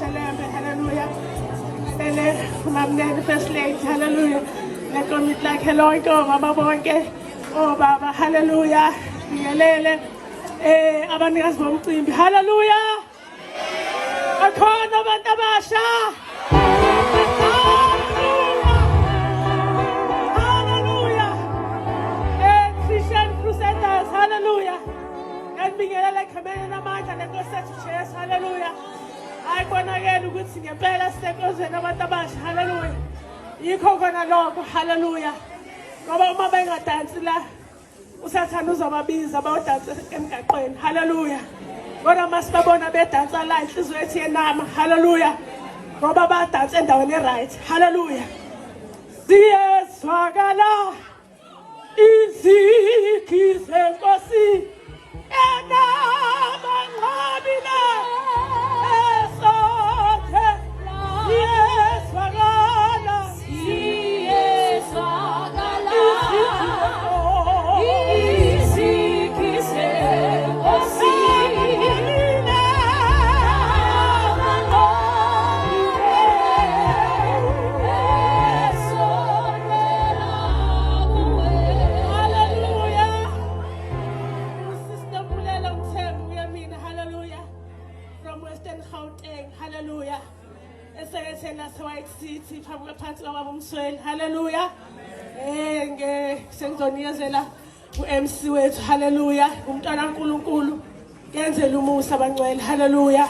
Shalembe, hallelujah. Mamnene first lady, hallelujah. Lekomit lakhe lonke omama bonke. Oh baba, hallelujah. Ngiyalele abanikazi bomcimbi, hallelujah. Akhona abantu abasha. Hallelujah. Christian Crusaders, hallelujah. Ngiyabingelela ekhemeni namandla lenkosi yethu Jesu, hallelujah. Ayibonakala ukuthi ngempela sisekozweni abantu abasha, hallelujah. Yikho khona lokho, hallelujah. Ngoba uma bengadansi la usathana uzobabiza bayodansa emgaqweni, hallelujah. Kodwa masibabona bedansa la inhliziyo yethu yenama, hallelujah. Ngoba badansa endaweni right, hallelujah. Siyezwakala izikhi zenkosi enamangcwabile esothe siyezwakala izikhi zenkosi hallelujah. Esethena White City phambi kwephansi kwababa umsweli, hallelujah. Sengizonikezela uMC wethu, hallelujah. Umntwana kaNkulunkulu yenzela umusa abangcwele, hallelujah.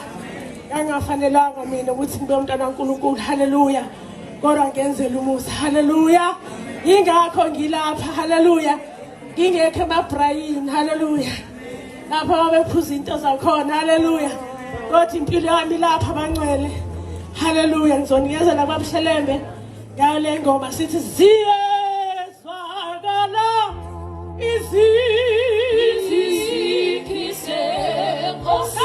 Yangafanelanga mina ukuthi ngibe umntwana kaNkulunkulu, hallelujah. Kodwa ngenzela umusa, hallelujah. Ingakho ngilapha, hallelujah. Ngingekho emabrayini, hallelujah. Lapha babephuza into zakhona, hallelujah. Kodwa impilo yami lapha abangcwele, hallelujah. Ngizonikezela kwaBushelembe ngayo le ngoma sithi siyezwakala izikhi zenkosi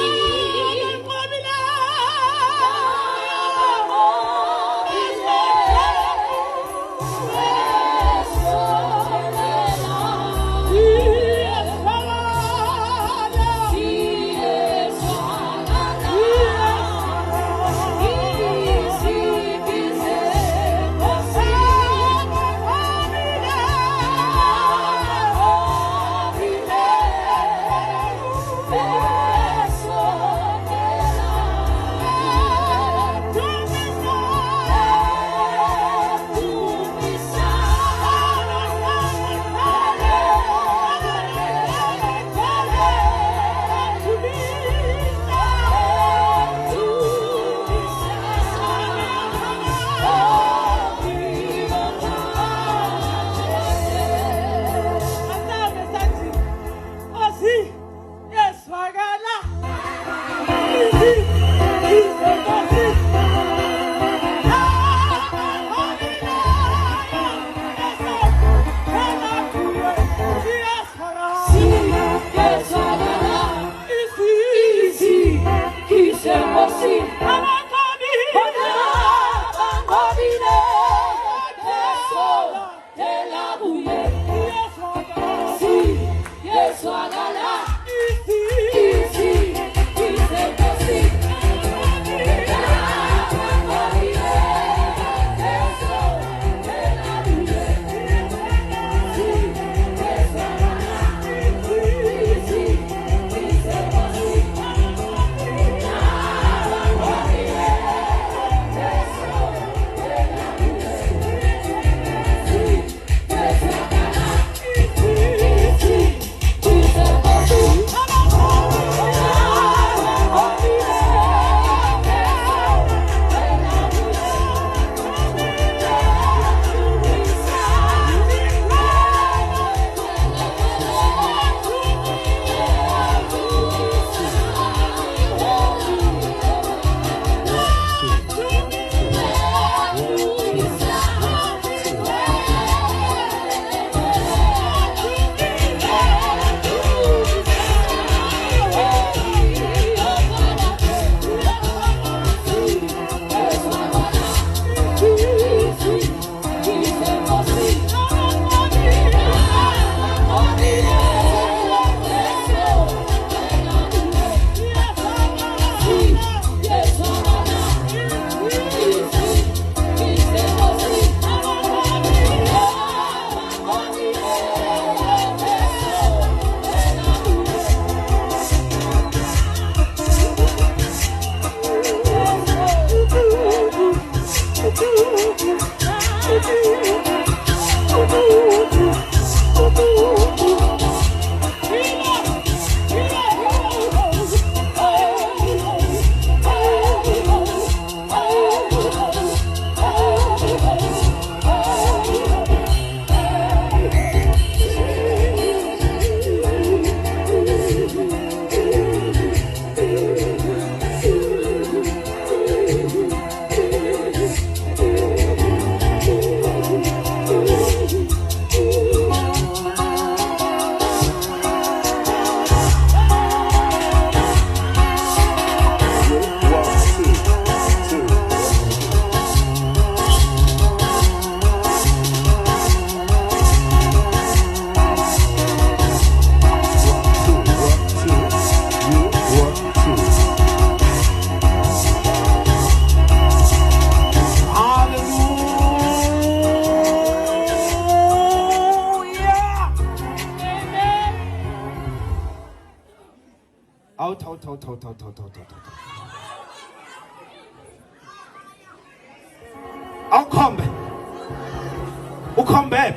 Ukhombe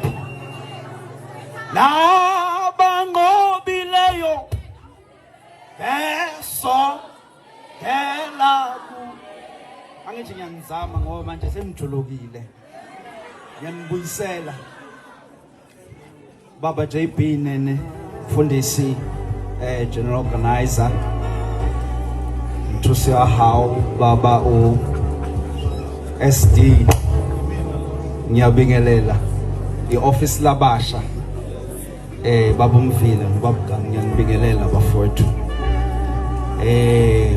laba ngobileyo beso kelaku angithi ngiyanizama ngoba manje semjulukile ngiyanibuyisela Baba JB nene mfundisi general organizer Mthusi Ahau Baba o SD ngiyabingelela ioffice labasha Baba Mvile nobaba ngiyanibingelela bafowethu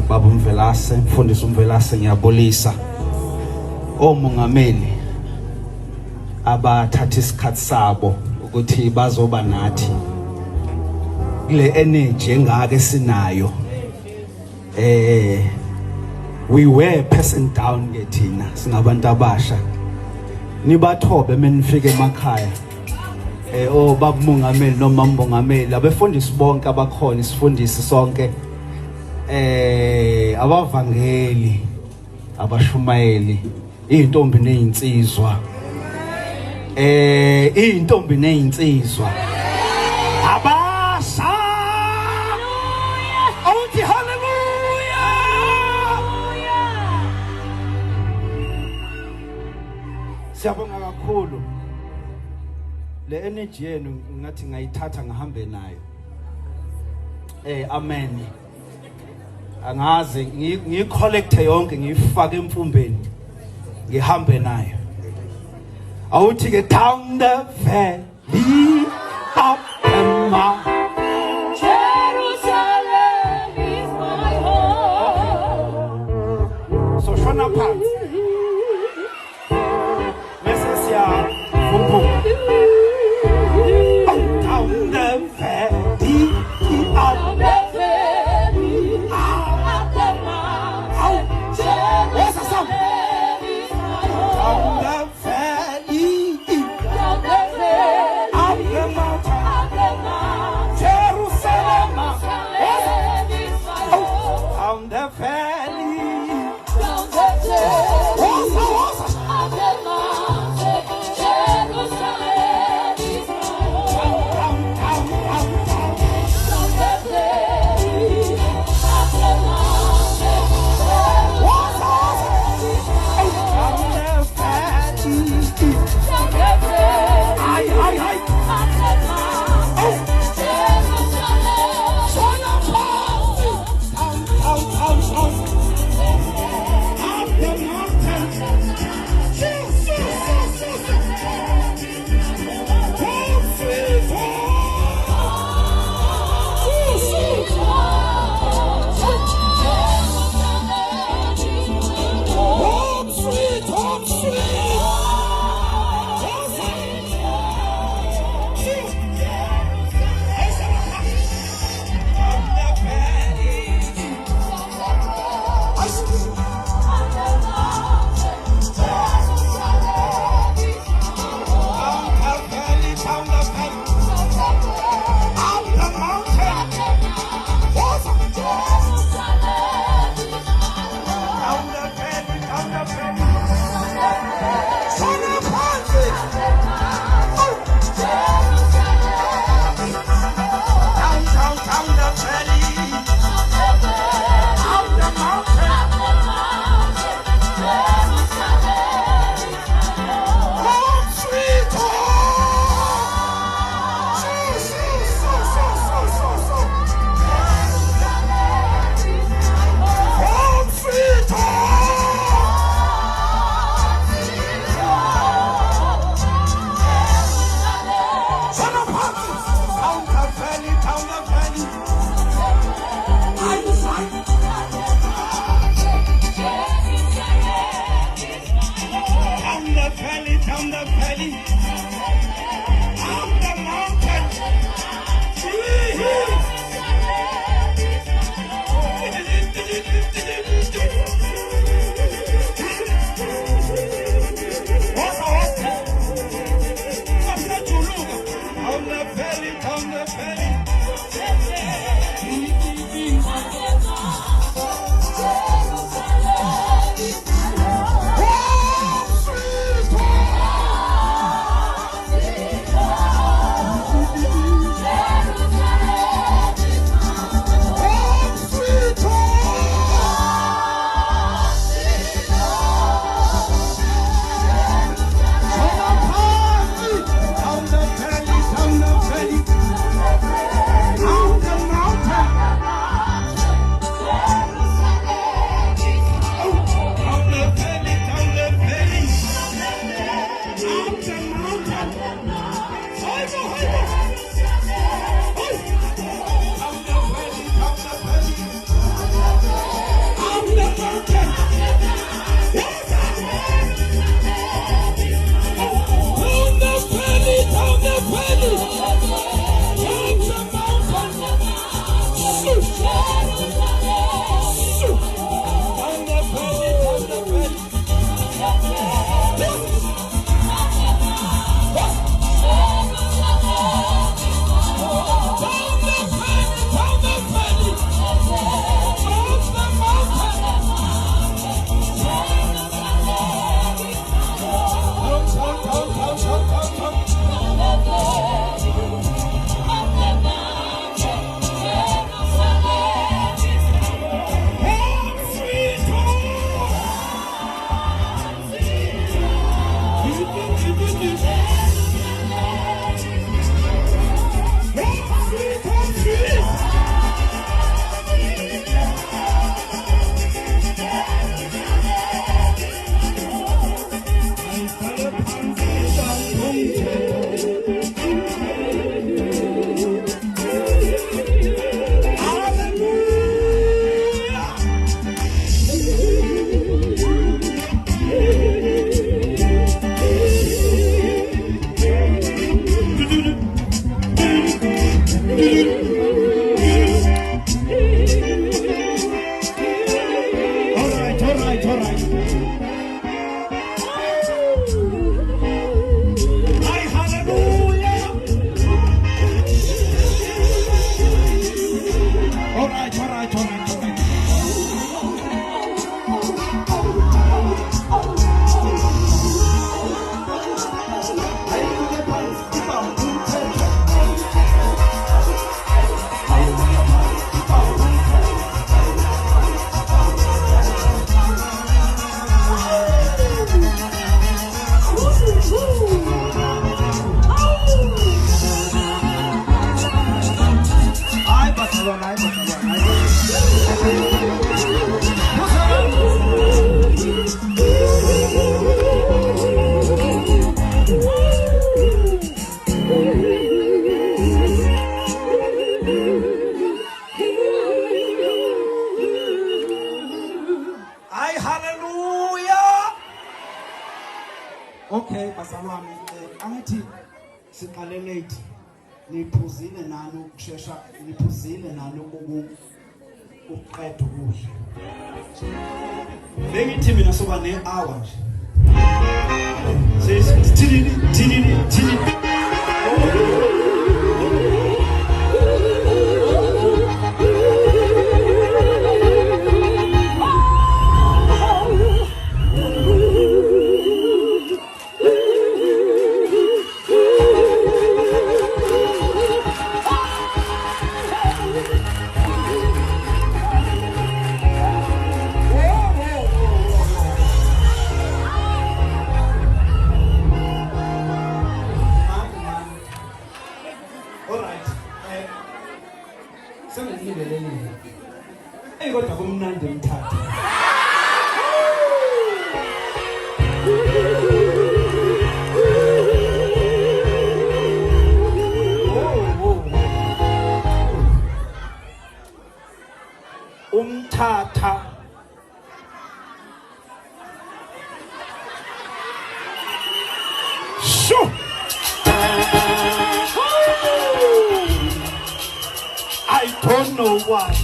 Baba Mvelase mfundisi uMvelase ngiyabulisa omongameli abathatha isikhathi sabo ukuthi bazoba nathi kule energy engake sinayo we were passing down ke thina singabantu abasha nibathobe menifike emakhaya baba umongameli noma umbongameli abefundisi bonke abakhona isifundisi sonke abavangeli abashumayeli intombi nezinsizwa intombi nezinsizwa abasha awuthi haleluya siyabonga kakhulu le energy yenu ngathi ngayithatha ngahambe nayo amen angazi ngicollecte yonke ngifake emfumbeni ngihambe nayo awuthi ke down the valley up the mountain Jerusalem is my home. so shona phansi bese siya down the valley up The valley of the mountain. Jerusalem is my home. the valley Down the valley up the Okay, bazalwane, angithi siqale late. Niphuzile nani ukushesha, niphuzile nani ukuqeda ukudla. Bengithi mina soba ne-hour nje. Thini. Kodwa kumnandi umthatha. Umthatha. Shoo! I don't know why.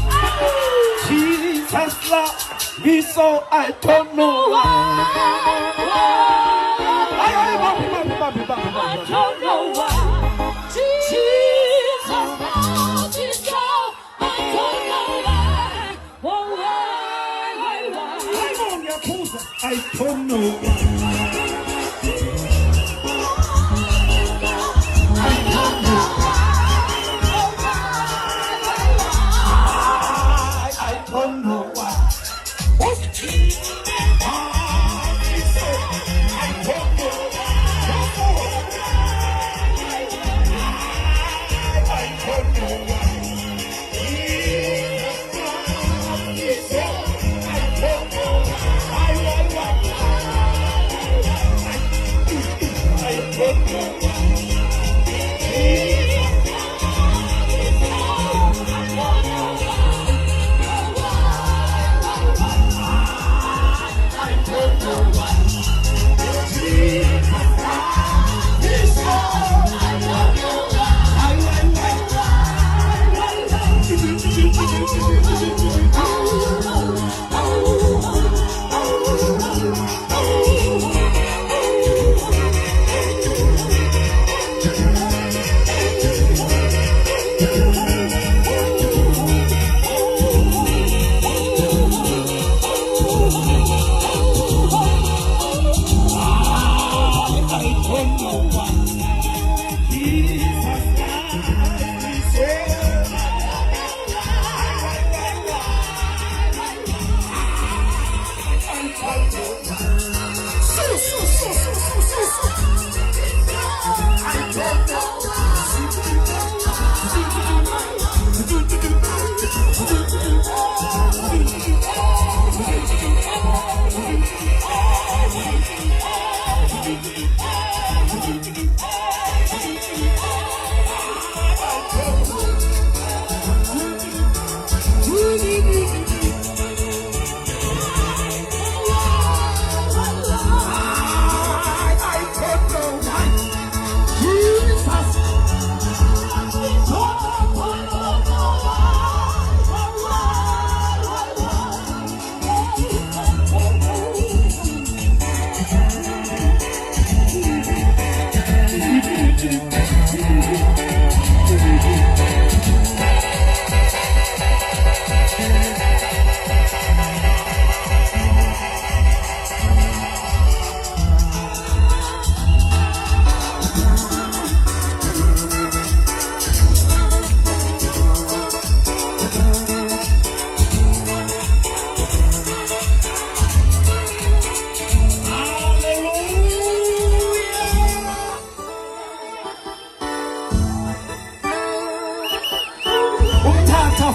Jesus loved me so I don't know why. I don't know why. Jesus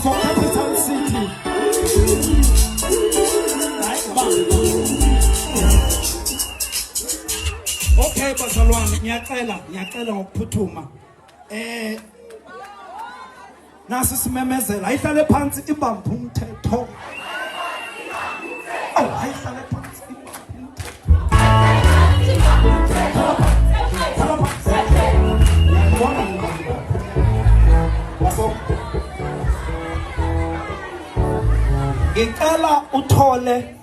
For capital city. Okay, bazalwane, ngiyacela ngokuphuthuma. Nasi simemezela, ayihlale phansi ibambe umthetho. Oh, ayihlale phansi Ngicela uthole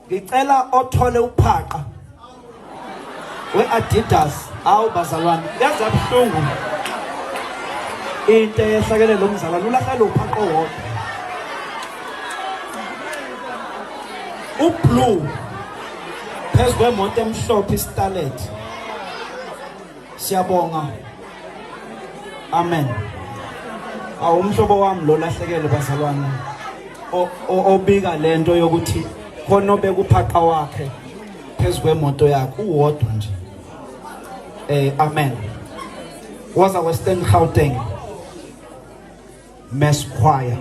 ngicela othole uphaqa we-Adidas bazalwane yaza buhlungu into ehlakele lo mzalwane ulahla uphaqa owodwa ublue phezu kwemoto emhlophe istarlet siyabonga amen umhlobo wami lo lahlekele bazalwane obika lento yokuthi khona obeka uphaqa wakhe phezu kwemoto yakhe uwodwa nje amen was a Western Gauteng Mass Choir.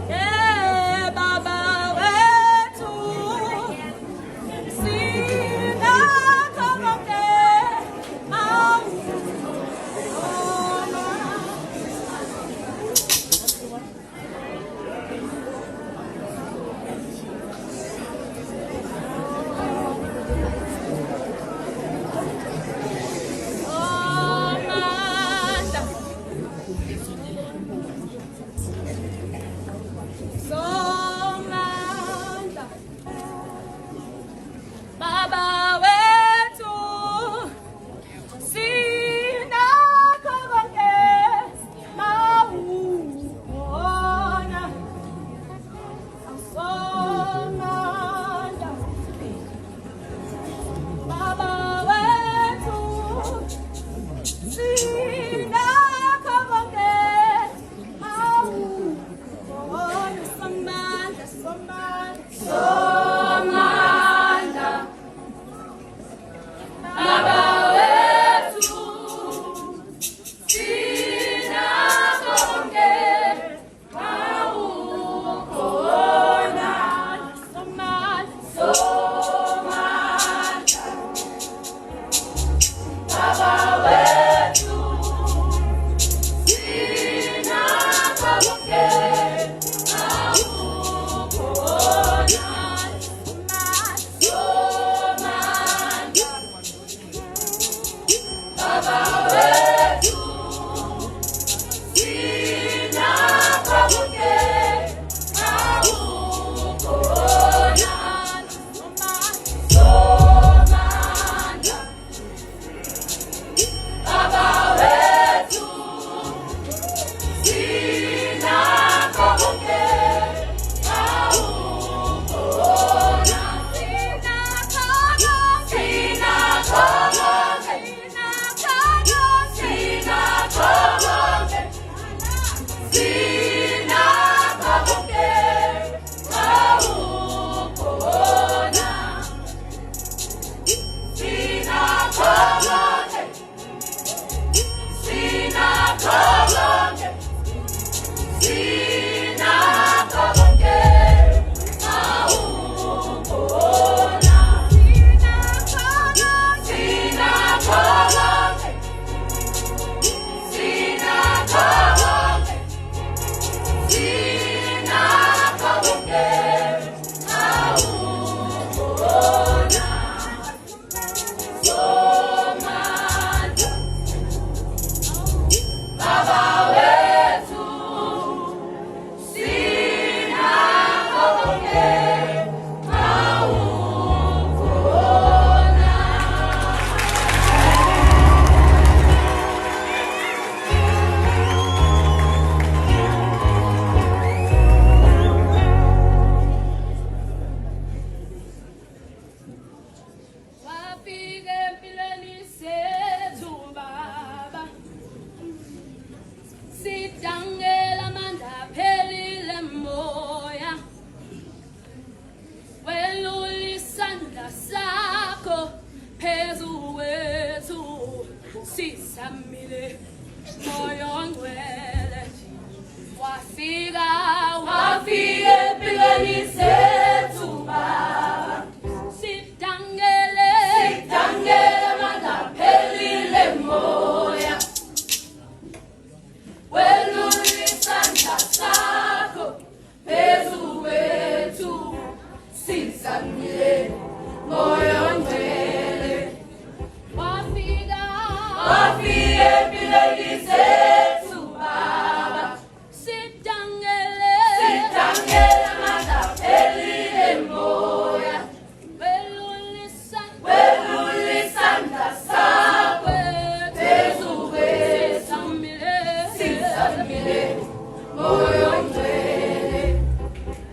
Yeah.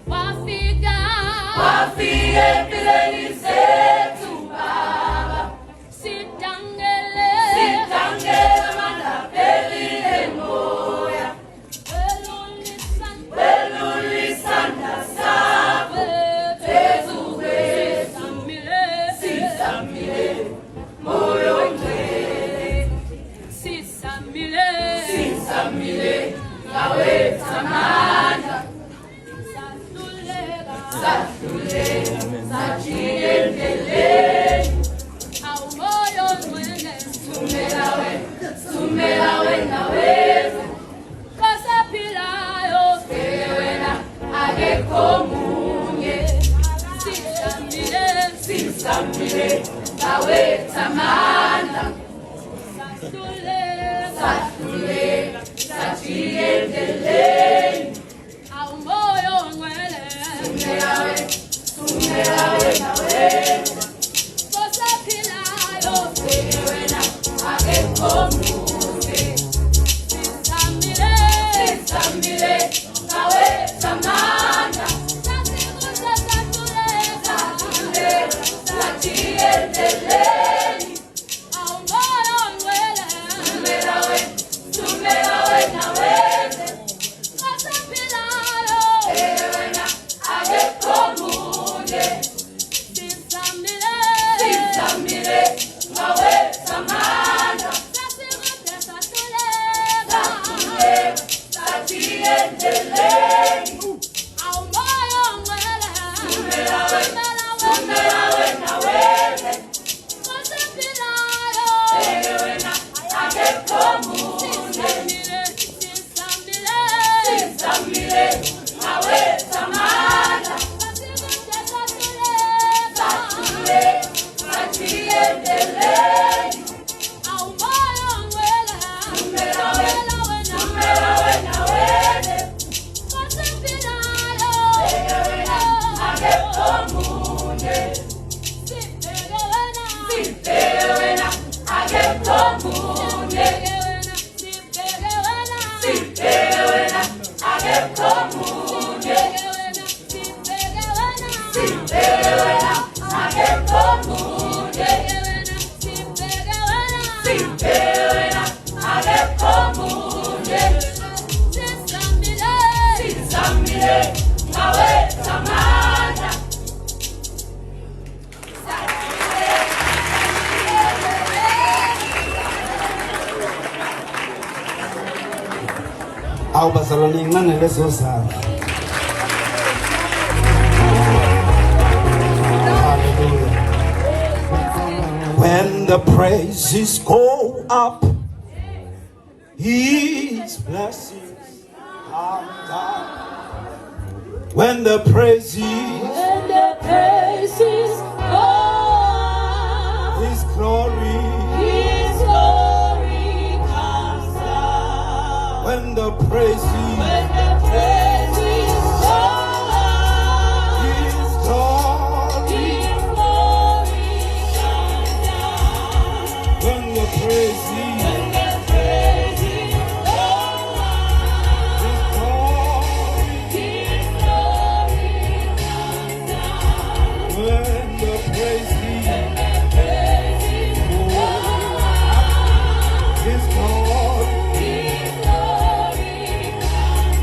Wafika empilweni zethu Baba, sitangele mandaphelile moya, welulisanda sakho phezu kwethu, sisamile moyo ngcwele, sisamile ngawe thamanda, sajiendeleni, awumoyo ngcwele, sumela wena wethu, kosaphilayo wena akekho munye, sisamile ngawe thamanda, sahluleka sajiendeleni, awumoyo ngcwele, sumela wena wethu, kosaphilayo wena akekho munye, sisamile ngawe thamanda, sahluleka sajiendeleni, awumoyo ngcwele, sumela wena wethu, kosaphilayo wena akekho munye, sisamile ngawe thamanda, sahluleka sajiendeleni, awumoyo ngcwele, sumela wena wethu, kosaphilayo wena akekho munye, sisamile ngawe thamanda, sajiendeleni, awumoyo ngcwele, sumela wena wethu, kosaphilayo akekho munye, sibheke wena akekho munye, sibheke wena akekho munye, sibheke wena akekho munye, sibheke wena akekho munye, sisamile ngawe thamanda. Awu bazalwane incane lezo zalo. Hallelujah. When the praises go up, His blessings come down. When the praises, His glory, comes down. when the praises, When the praises go up, His glory, His glory comes down. when the praises, When the praises go up, His glory, His glory comes down. when the praises, When the praises go up, His glory, His glory comes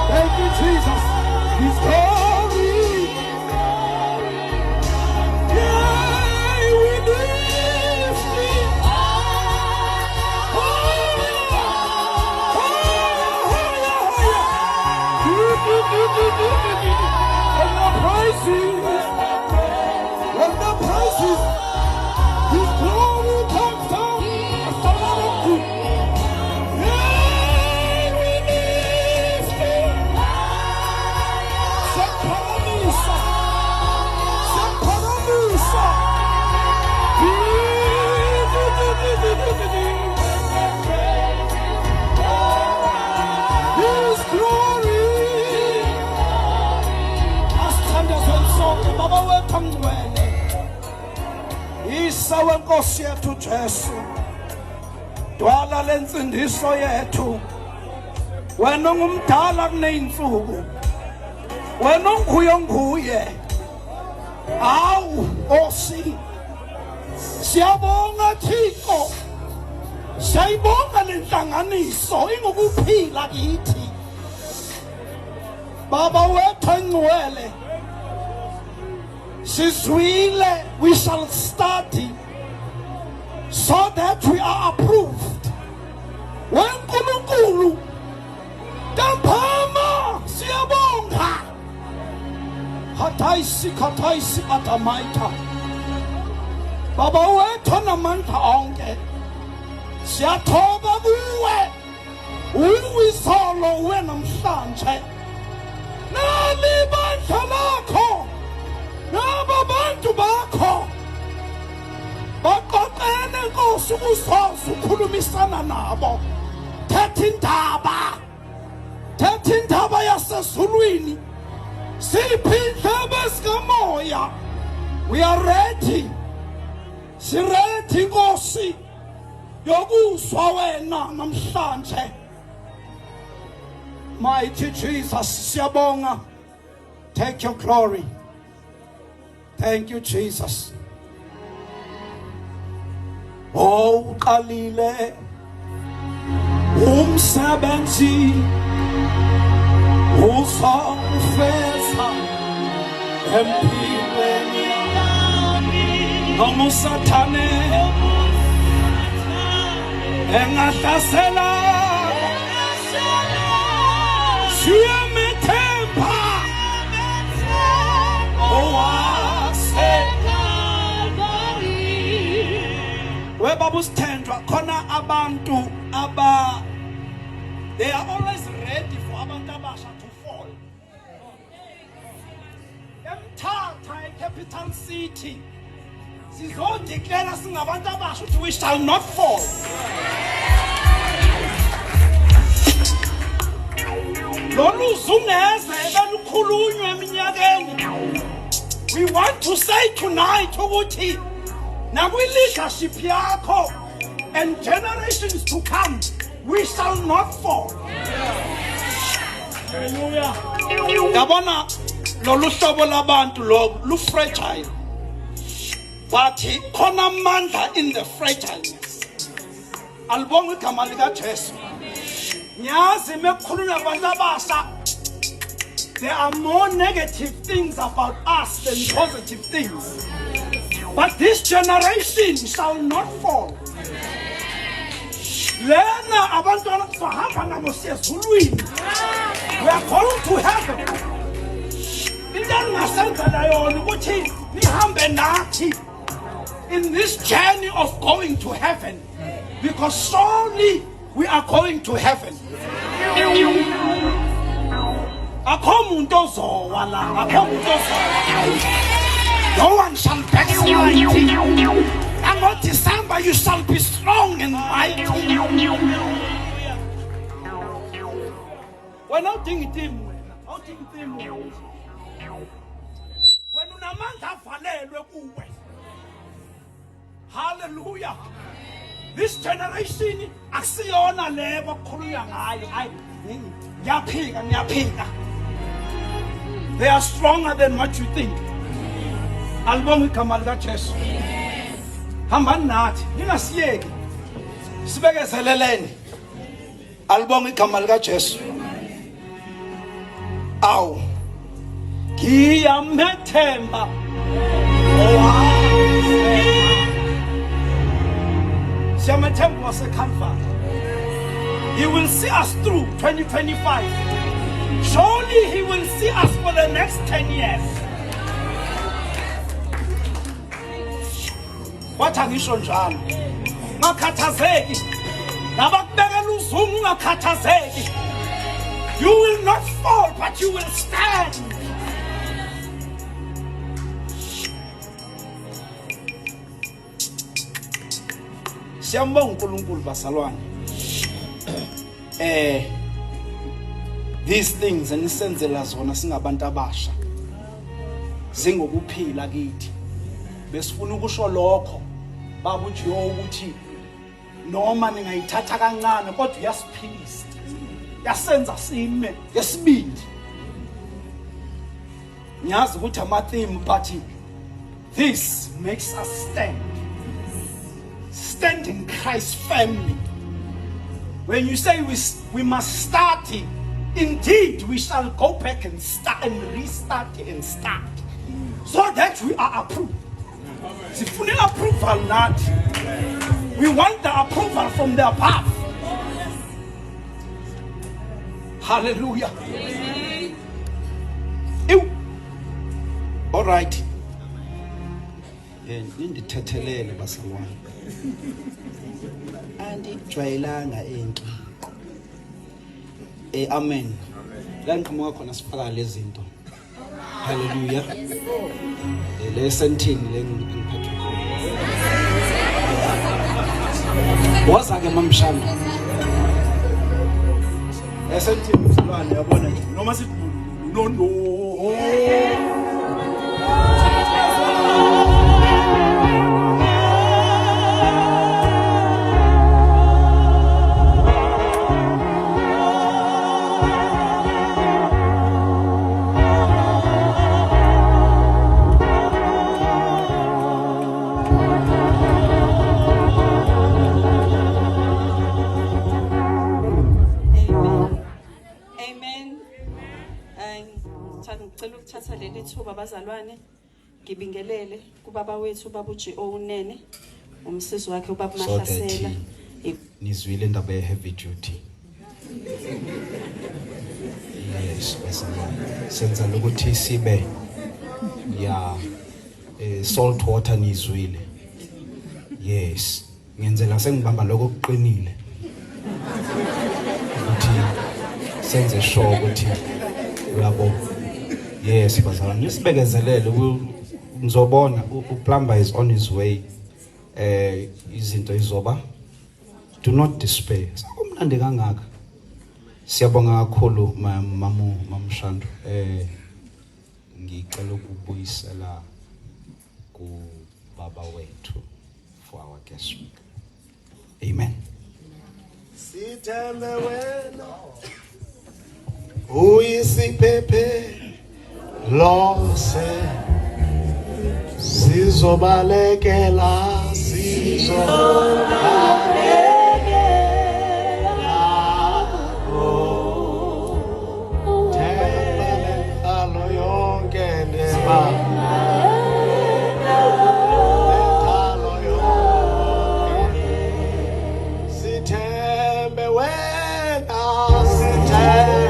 Thank you, Jesus. His glory. Yeah, we lift it. When the praises, His glory comes down. Yeah, we lift it. Separamisa. His glory. Asithanda sonke baba wethu ngcwele. Isa wenkosi yethu Jesu. Dwala lensindiso yethu. Wena ungumdala kuneyinsuku. Wena nguye. Awu Nkosi. Siyabonga Thixo. Siyayibonga lenhlanganiso ingokuphila kithi. Baba wethu ngcwele. Sizwile, we shall study so that we are approved. WeNkulunkulu Dampama siyabonga. Kataisi atamaita. Baba wethu namandla onke. Siyathoba kuwe. Uyisolo wena namhlanje. Nali bandla lakho. Naba bantu bakho. Baqoqene Nkosi ukusoza ukukhulumisana nabo. Thatha indaba yasezulwini. Siphindlebe sikamoya. We are ready. Sirethi Nkosi yokuzwa wena namhlanje. Mighty Jesus, siyabonga. Take your glory. Thank you, Jesus. Oh, uqalile umsebenzi uzawufeza empilweni yami. Noma uSathane engahlasela siyamethemba Webaba usithendwa khona abantu aba they are always ready for abantu abasha to fall. Emthatha capital city sizodeclare singabantu abasha ukuthi we shall not fall. Lolu zungeze belukhulunywe eminyakeni. We want to say tonight ukuthi leadership yakho and generations to come, we shall not fall. Hallelujah. Yabona lolu hlobo labantu lu fragile. But khona amandla in the fragileness. Alibonga igama lika Jesu. Nyazi mekukhulunywa abantu abasha. There are more negative things about us than positive things. But this generation shall not fall. Lena abantwana sahamba nabo siyezulwini. We are going to heaven. Into engasenza nayo ukuthi nihambe nathi in this journey of going to heaven, because surely we are going to heaven. Akho umuntu ozowa la, akho umuntu ozowa. No one shall backslide. And on December you shall be strong and mighty. When I think him, when unamandla valelwe kuwe. Hallelujah. This generation aksiyona lebo khuluya ngayo. Ngiyaphika. They are stronger than what you think. Albonga igama lika Jesu. hambani nathi ningasiyeki sibekezeleleni alibonga igama lika Jesu awu ngiyamethemba siyamethemba waseKalvari. He will see us through 2025. Surely he will see us for the next 10 years. Wathi angisho njalo ngakhathazeki nabakubekela uzungu ungakhathazeki. You will not fall but you will stand. Siyambonga uNkulunkulu bazalwane. These things enisenzela zona singabantu abasha zingokuphila kithi besifuna ukusho lokho baba uJehovah ukuthi noma ningayithatha kancane kodwa uyasiphilisa yasenza sime yesibindi ngiyazi ukuthi ama theme but this makes us stand in Christ's family. When you say we must start it, indeed we shall go back and start and restart and start so that we are approved. Sifuna approval not. We want the approval from the above. Hallelujah. Ew. All right. Nindithethelele basalwane. Andijwayelanga enki. Amen. La ngiqhamuka khona sifaka lezi zinto. Hallelujah. Le sentini lengiphethwe khona. Waza ke mamshana. Le sentini mfulwane yabona nje noma sithi no. Ngicela ukuthatha leli thuba bazalwane ngibingelele kubaba wethu ubaba uJehovah unene umsizi wakhe ubaba Mahlasela nizwile indaba ye heavy duty. Yes, senza ukuthi sibe ya salt water nizwile. Yes, ngenzela sengibamba lokho kuqinile ukuthi senze sure ukuthi uyabo. Yes, bazalwane nisibekezelele ngizobona uplumber is on his way. Izinto izoba. Do not despair. Sakumnandi kangaka. Siyabonga kakhulu mamshando. Ngicela ukubuyisela ku baba wethu for our guest speaker. Amen. Sithembe wena uyisiphephe lose sizobalekela themba yonke neba sithembe wena sithembe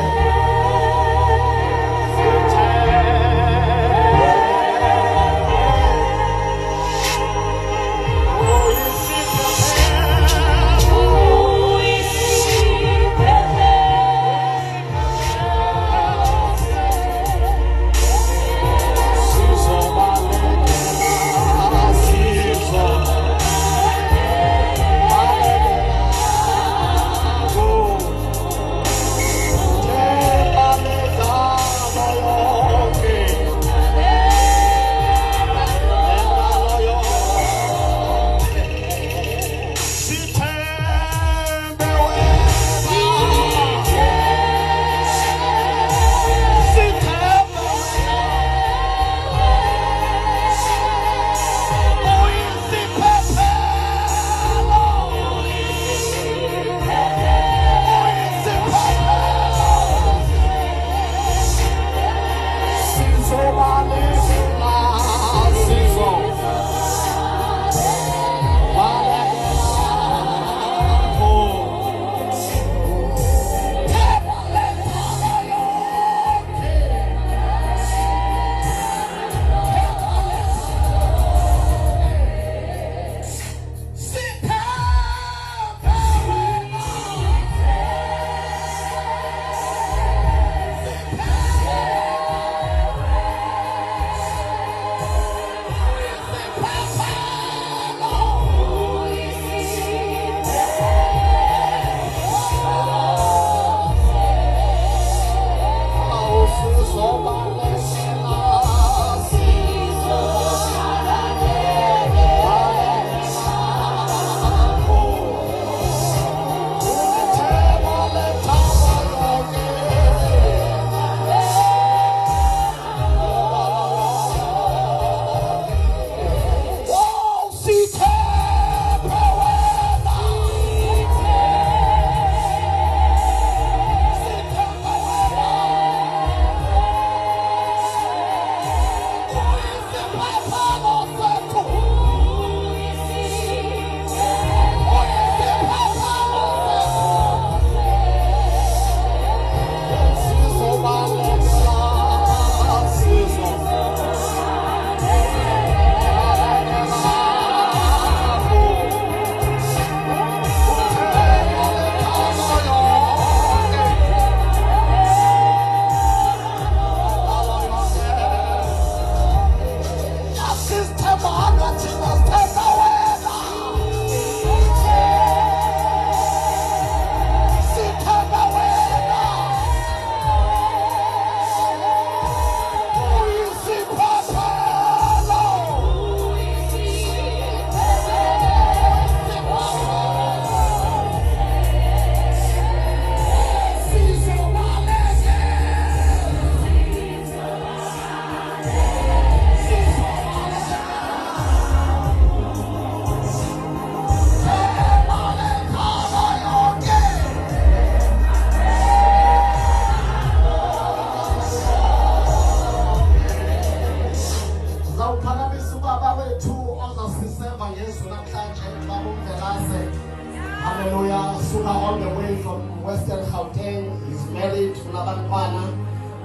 Hallelujah. Suka all the way from Western Gauteng. He's married to Labantwana.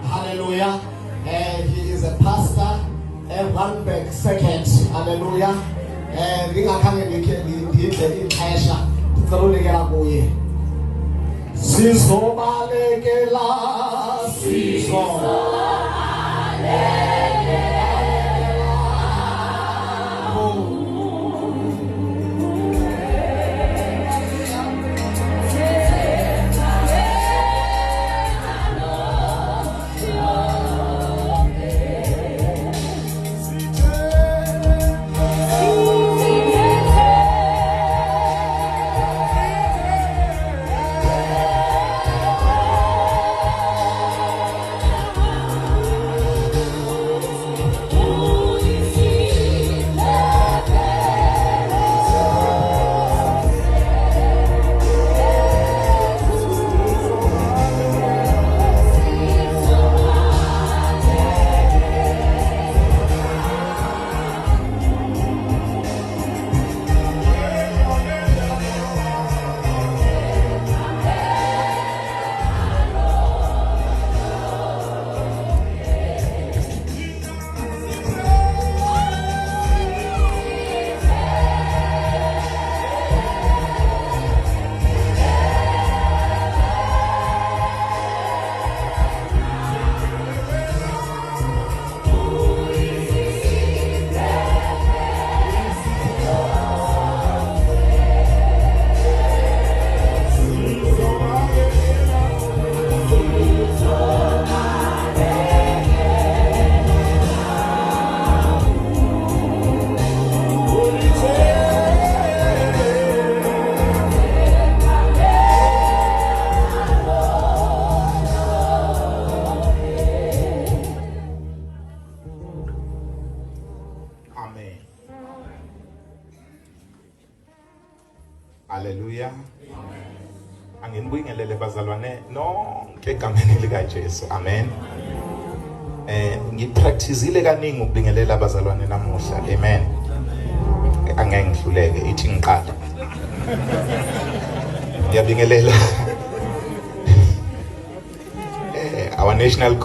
Hallelujah. And he is a pastor at Randburg Second. Hallelujah. And ngingakhange ngidle ixesha sizobalekela kuye. Sizobalekela Hallelujah. Anginibingelele bazalwane nonke egameni lika Jesu. Amen. Ngipracticeile kaningi ukubingelela abazalwane namuhla. Amen. Angeke ngihluleke ithi ngiqala. Ngiyabingelela. Our national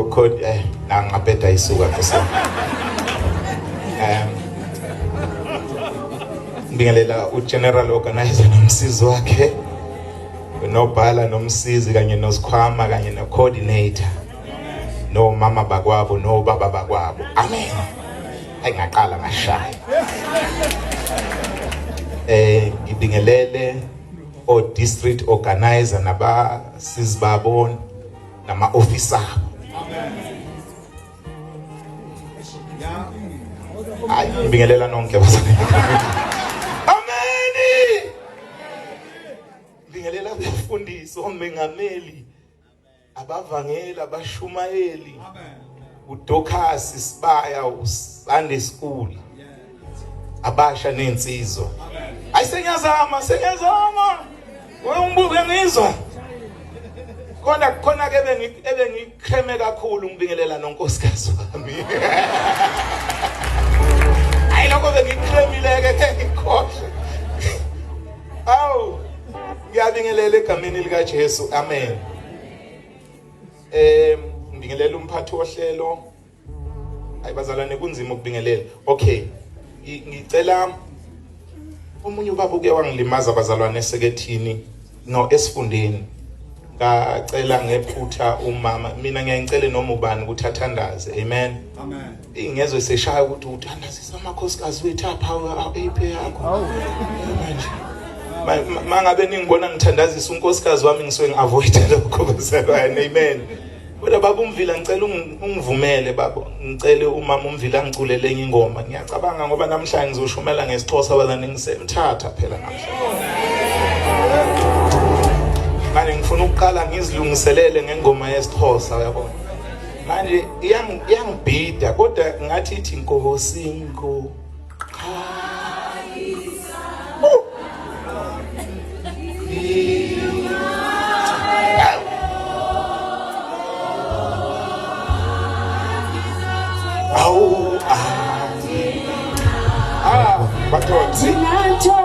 code nangaphetha isuka Nkosi. Ngibingelela uGeneral Organizer nomsizi wakhe, nobhala nomsizi kanye nosikhwama kanye nocoordinator, no mama bakwabo no baba bakwabo. Amen. Ayingaqala ngashaya. Ngibingelele o district organizer nabasizi babona nama officer. Amen. Ngibingelela nonke bazalwane. Ngibingelela abafundisi, omengameli, abavangeli, abashumayeli, uDokhasi Sibaya, uSunday School, abasha nensizwa. Ayisengiyazama. Umbuke ngizwa. Khona ke ebengikreme kakhulu ngibingelela nonkosikazi wami. Hayi lokho bengikremile ke ngikhohle. Awu. Ngiyabingelela egameni lika Jesu. Amen. Ngibingelela umphathi wohlelo. Ayibazalwane kunzima ukubingelela. Okay. Ngicela omunye ubaba uke wangilimaza abazalwane esekethini esifundeni. Ngacela ngephutha umama. Mina ngiyacela noma ubani ukuthi athandaze. Amen. Amen. Ingezwe seshaya ukuthi uthandazisa amakhosikazi wethu apha ephe yakho. Mangabe ningibona ngithandazisa unkosikazi wami ngisuke ngiavoid lokho bazalwane. Amen. Kodwa baba uMvila ngicela ungivumele baba, ngicele umama uMvila angiculele enye ingoma. Ngiyacabanga ngoba namhlanje ngizoshumela ngesixhosa bazane ngisemthatha phela namhlanje. Manje ngifuna ukuqala ngizilungiselele ngengoma yesixhosa uyabona. Manje iyangibhida kodwa ngathi ithi Nkosi Nko. Nacho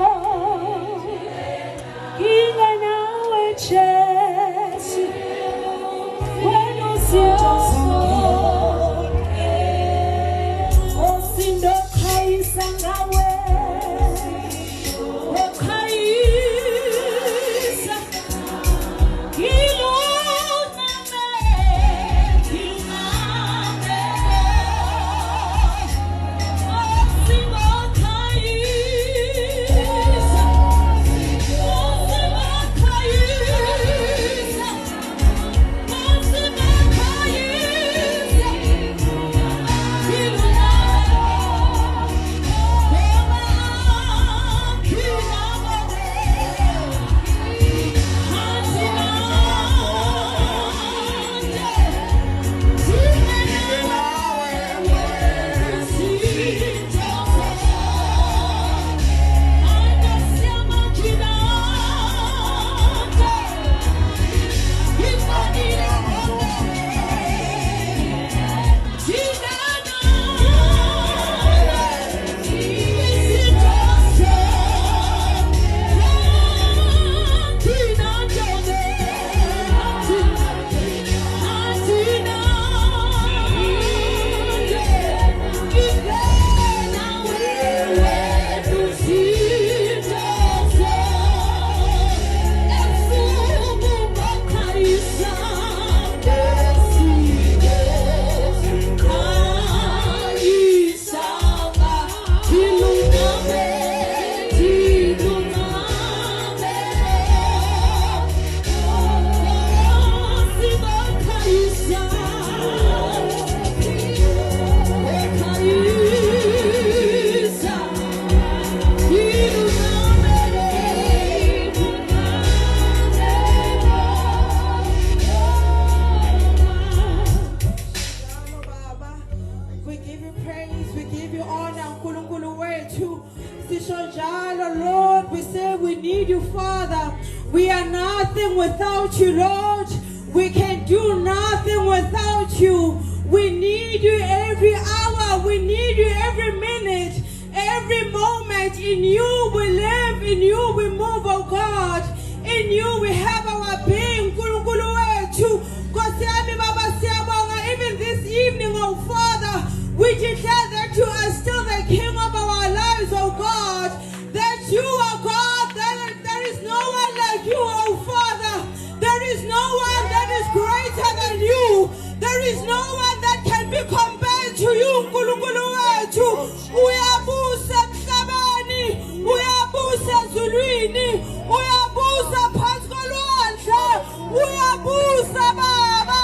oh Lord, we say we need you, Father. We are nothing without you, Lord. We can do nothing without you. We need you every hour. We need you every minute, every moment. In you we live, in you we move, oh God. In you we have our being. Nkulunkulu wethu. Nkosi yami Baba siyabonga. Even this evening, oh Father, we declare that you are still the King of our lives, oh God. That you are God. There is no one like you, oh Father. There is no one that is greater than you. There is no one that can be compared to you, Nkulunkulu wethu. Uyabusa emhlabeni, uyabusa ezulwini, uyabusa phansi kolwandle, uyabusa Baba.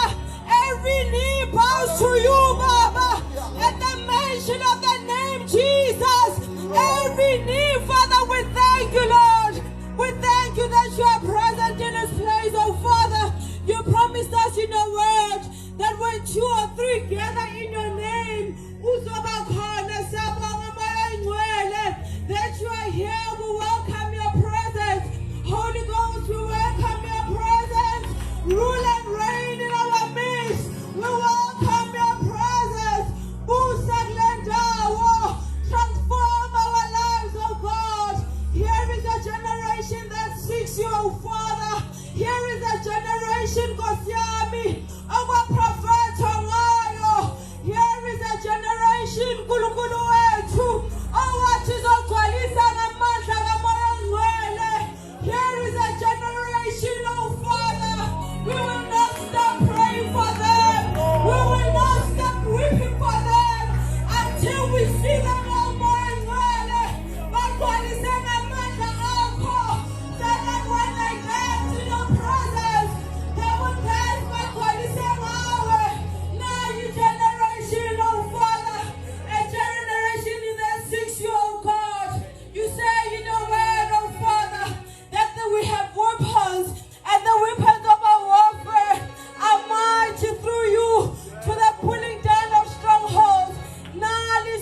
Every knee bows to you, Baba. At the mention of the name Jesus, every knee, Father, we thank you, Lord. We thank you that you are present in this place, oh Father. You promised us in your word that when 2 or 3 gather in your name, that you are here. We welcome your presence. Holy Ghost, we welcome your presence. Rule and reign in our midst. We welcome your presence. Transform our lives, oh God. Here is a generation that seeks you, oh Father. Here is a generation, Kosiami, our prophet Ongayo. Here is a generation, Kulukulu wetu, our Chizogwalisa Namanda Gamoya Ngwele. Here is a generation, oh Father. We will not stop praying for them. We will not stop weeping for them until we see them all more Ngwele. Bagwalisa Namanda Akho. So that when they dance in your presence, they will dance Bagwalisa Ngawe. Now you generation, oh Father, a generation in the 6 year old God. You say in your word, oh Father, that we have weapons, and the weapons of our warfare are mighty through you to the pulling down of strongholds. Now, it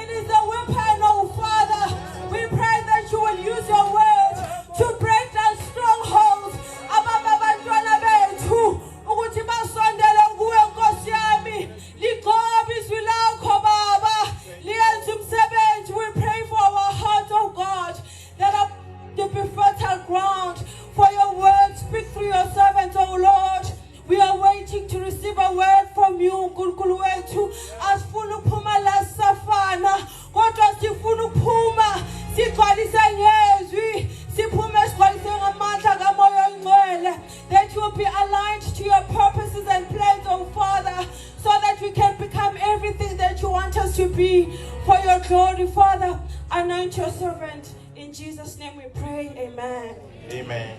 is a weapon, oh Father. We pray that you will use your word to break down strongholds. Abababantwana bethu, ukuthi basondele kuwe Nkosi yami. Ligobe izwi lakho Baba. Liyenze umsebenzi. We pray for our hearts, oh God, that are to be fertile ground for your word. Speak through your servants, oh Lord. We are waiting to receive a word from you, Nkulunkulu wethu. Asifuna ukuphuma la safana, kodwa sifuna ukuphuma sigcwalise ngezwi, siphume sigcwalise ngamandla kaMoya Oyingcwele. That you will be aligned to your purposes and plans, oh Father, so that we can become everything that you want us to be for your glory, Father. Anoint your servant. In Jesus' name we pray. Amen. Amen.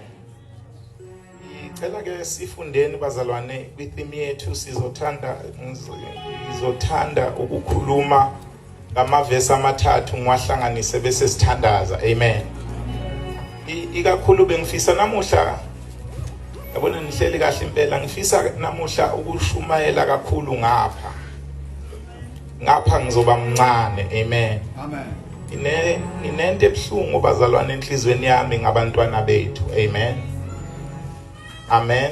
Ngicela ke sifundeni bazalwane kwithimi yethu sizothanda ukukhuluma ngamavesi amathathu ngiwahlanganise bese sithandaza. Amen. Ikakhulu bengifisa namuhla yabona nihleli kahle impela ngifisa namuhla ukushumayela kakhulu ngapha ngizoba mncane. Amen. Inento ebuhlungu bazalwane enhlizweni yami ngabantwana bethu. Amen. Amen.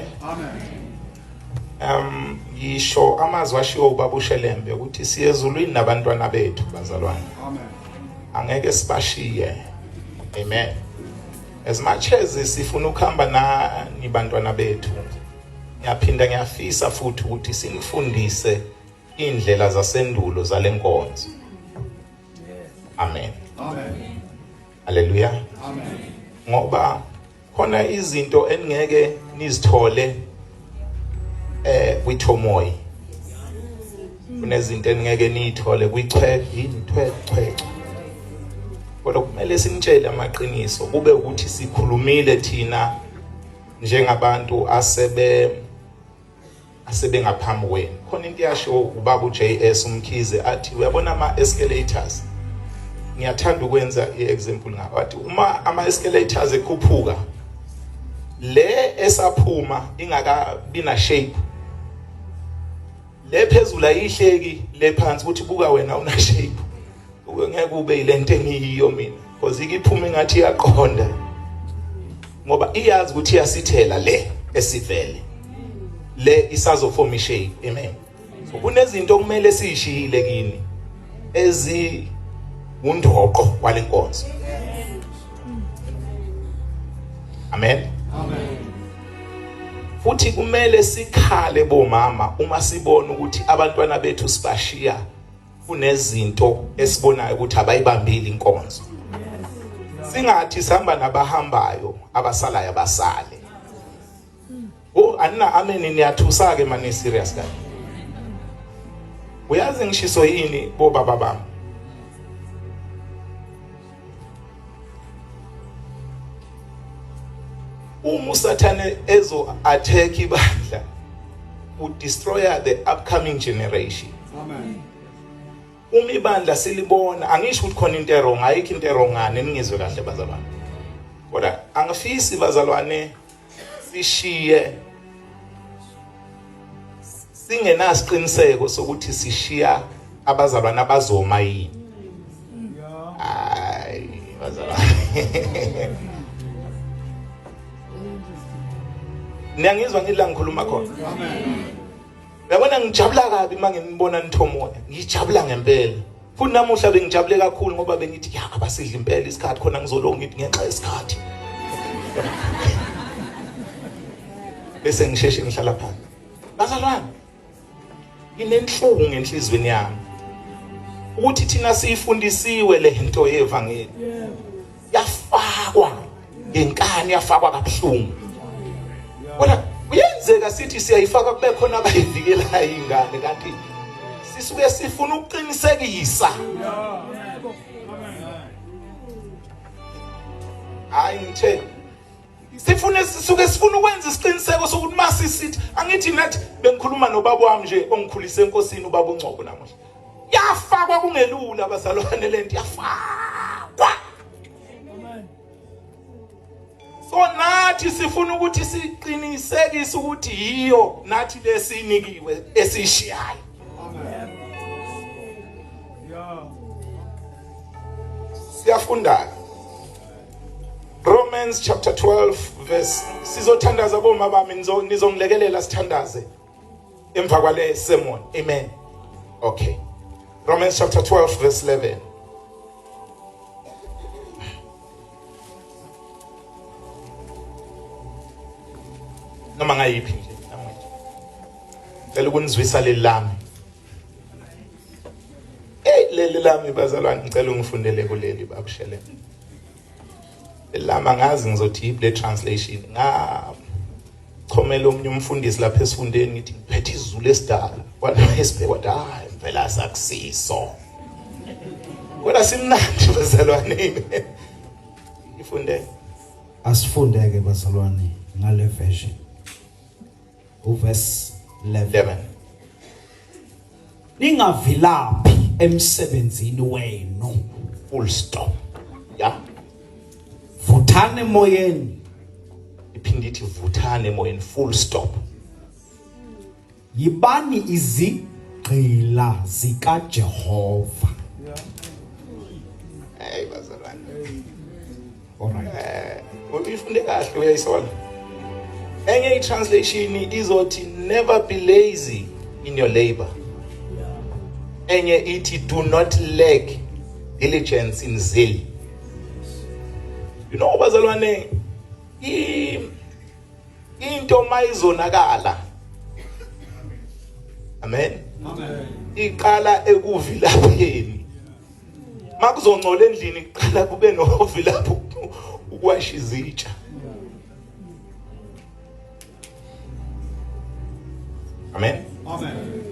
Yisho amazwi ashiwo ubaba uShelembe ukuthi siyezulwini nabantwana bethu bazalwane. Angeke sibashiye. Amen. As much as sifuna ukuhamba nani bantwana bethu, ngiyaphinda ngiyafisa futhi ukuthi sinifundise indlela zasendulo zalenkonzo. Amen. Hallelujah. Ngoba khona izinto engeke nizithole kwithomoyi. Kunezinto engeke niyithole kwithwe. Kodwa kumele sinitshele amaqiniso kube ukuthi sikhulumile thina njengabantu asebe ngaphambi kwenu. Khona into yasho ubaba uJS Umkhize athi uyabona ama-escalators. Ngiyathanda ukwenza i-example ngawo. Athi uma ama-escalators ekhuphuka, le esaphuma ingakabi na shape, le phezulu ayihleki le phansi ukuthi buka wena una shape ngeke ube ilento engiyiyo mina because ikiphuma engathi iyaqonda ngoba iyazi ukuthi iyasithela le esivele le isazofoma ishape. Amen. So kunezinto kumele sishiyile kini ezi undoqo kwalenkonzo. Amen. Amen. Futhi kumele sikhale bomama uma sibona ukuthi abantwana bethu sibashiya kunezinto esibonayo ukuthi abayibambile inkonzo. Singathi sihamba nabahambayo abasalayo abasale. Oh anina amen niyathusa ke manje serious kahle. Uyazi ngishiso yini bo baba bami? Uma usathane ezo attack ibandla would destroy the upcoming generation. Amen. Uma ibandla silibona angisho ukuthi khona into errong ayikho into errongane ningizwe kahle bazalwane. Kodwa angifisi bazalwane sishiye singenasiqiniseko sokuthi sishiya abazalwane abazoma yini. Ay bazalwane. Niyangizwa ngidla ngikhuluma khona. Amen. Yabona ngijabula kabi manje ngibona nithomoya. Ngijabula ngempela. Futhi namuhla bengijabule kakhulu ngoba bengithi ya abasidla impela isikhathi khona ngizolonga ngithi ngenxa yesikhathi. Bese ngisheshe ngihlala phansi. Bazalwane. Inenhlungu ngenhlizweni yami. Ukuthi thina sifundisiwe le nto yevangeli. Yafakwa ngenkani yafakwa kabuhlungu. Kodwa uyenzeka sithi siyayifaka kube khona abayivikelayo ingane kanti sisuke sifuna ukuqinisekisa. Hayi ngithe sisuke sifuna ukwenza isiqiniseko sokuthi masisithi angithi nathi bengikhuluma nobaba wami nje ongikhulise enkosini ubaba uNcoko namuhla. Yafakwa kungelula abazalwane lento yafakwa. So nathi sifuna ukuthi siqinisekise ukuthi yiyo nathi lesinikiwe esishiyayo. Amen. Yeah. Siyafunda Romans chapter 12 verse sizothandaza boma bami nizongilekelela sithandaze emva kwale sermon. Amen. Okay. Romans chapter 12 verse 11. Noma ngayiphi nje namanje. Ngicela ukunizwisa lelami. Leli lami bazalwane ngicela ungifundele kuleli babushele. Lelama ngazi ngizothi ible translation chomela omunye umfundisi lapha esifundeni ngithi ngiphethe izulu esidala. Kwana esibheka wathi hayi impela sakusiso. Kodwa simnandi bazalwane. Ifunde. Asifundeke bazalwane ngale version. Verse 11. Ningavilaphi emsebenzini wenu. Full stop. Yeah. Vuthane moyeni. Iphindithi vuthane emoyeni full stop. Yibani izigqila zika Jehova. Hey bazalwane. Alright. Uyifunde kahle uyayisola. Enye i-translation izothi never be lazy in your labor. Enye ithi do not lack diligence in zeal. You know bazalwane into mayizonakala. Amen. Amen. Iqala ekuvilapheni. Makuzongcola endlini iqala kube novilapho ukwasha izitsha. Amen. Amen.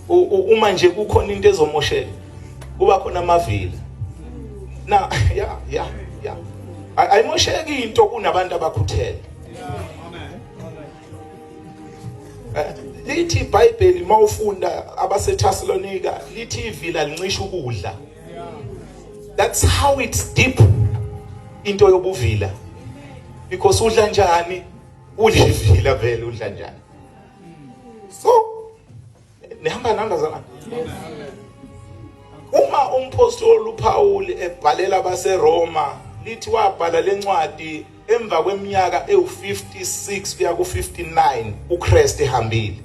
Uma nje kukhona into ezomoshela kuba khona amavila. Na yeah. Ayimosheki into kunabantu abakhuthele. Amen. Lithi iBhayibheli mawufunda abaseThessalonika lithi ivila lincisha ukudla. That's how it's deep into yobuvila. Because udla njani? Ulivila vele udla njani? So nihamba nami bazalwane. Uma umpostoli uPaul ebhalela abaseRoma lithi wabhala lencwadi emva kweminyaka ewu56 kuya ku59 uKristu ehambile.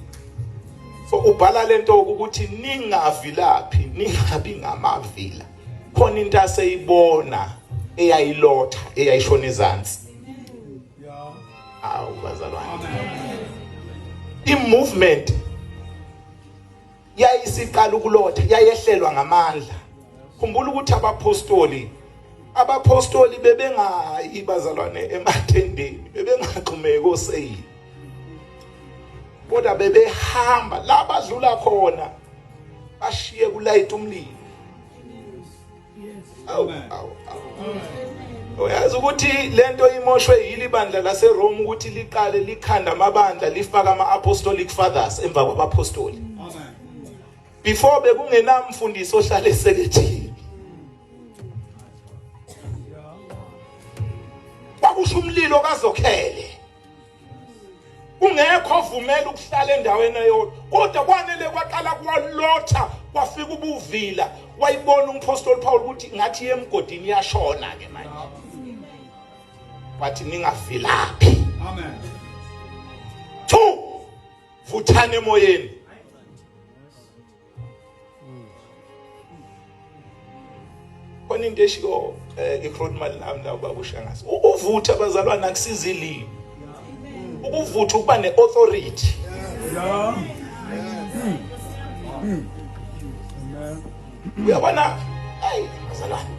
So ubhala lento ukuthi ningavilaphi ningabi ngamavila. Khona into aseyibona eyayilotha eyayishona ezantsi. Awu bazalwane. I-movement yayisiqala ukulotha yayehlelwa ngamandla. Khumbula ukuthi abapostoli bebengayi bazalwane emathendeni, bebengaqhumeki oseyini. Kodwa bebehamba la badlula khona bashiye kulayita umlilo. Uyazi ukuthi lento imoshwe yili bandla laseRome ukuthi liqale likhanda amabandla lifaka ama-apostolic fathers emva kwabapostoli. Before bekungenamfundiso ohlala esekethini. Kwakusho umlilo kazokhele. Ungekho ovumela ukuhlala endaweni eyodwa. Kodwa kwanele kwaqala kwalotha kwafika ubuvila. Wayibona umpostoli Paul ukuthi ngathi emgodini iyashona ke manje. Wathi ningavilaphi. Amen. 2 vuthane emoyeni. Khona into eshiwo ikhuluma nami la babushangazi. Ukuvutha abazalwana akusizi ilimi. Ukuvutha ukuba neauthority. Uyabona hey bazalwana.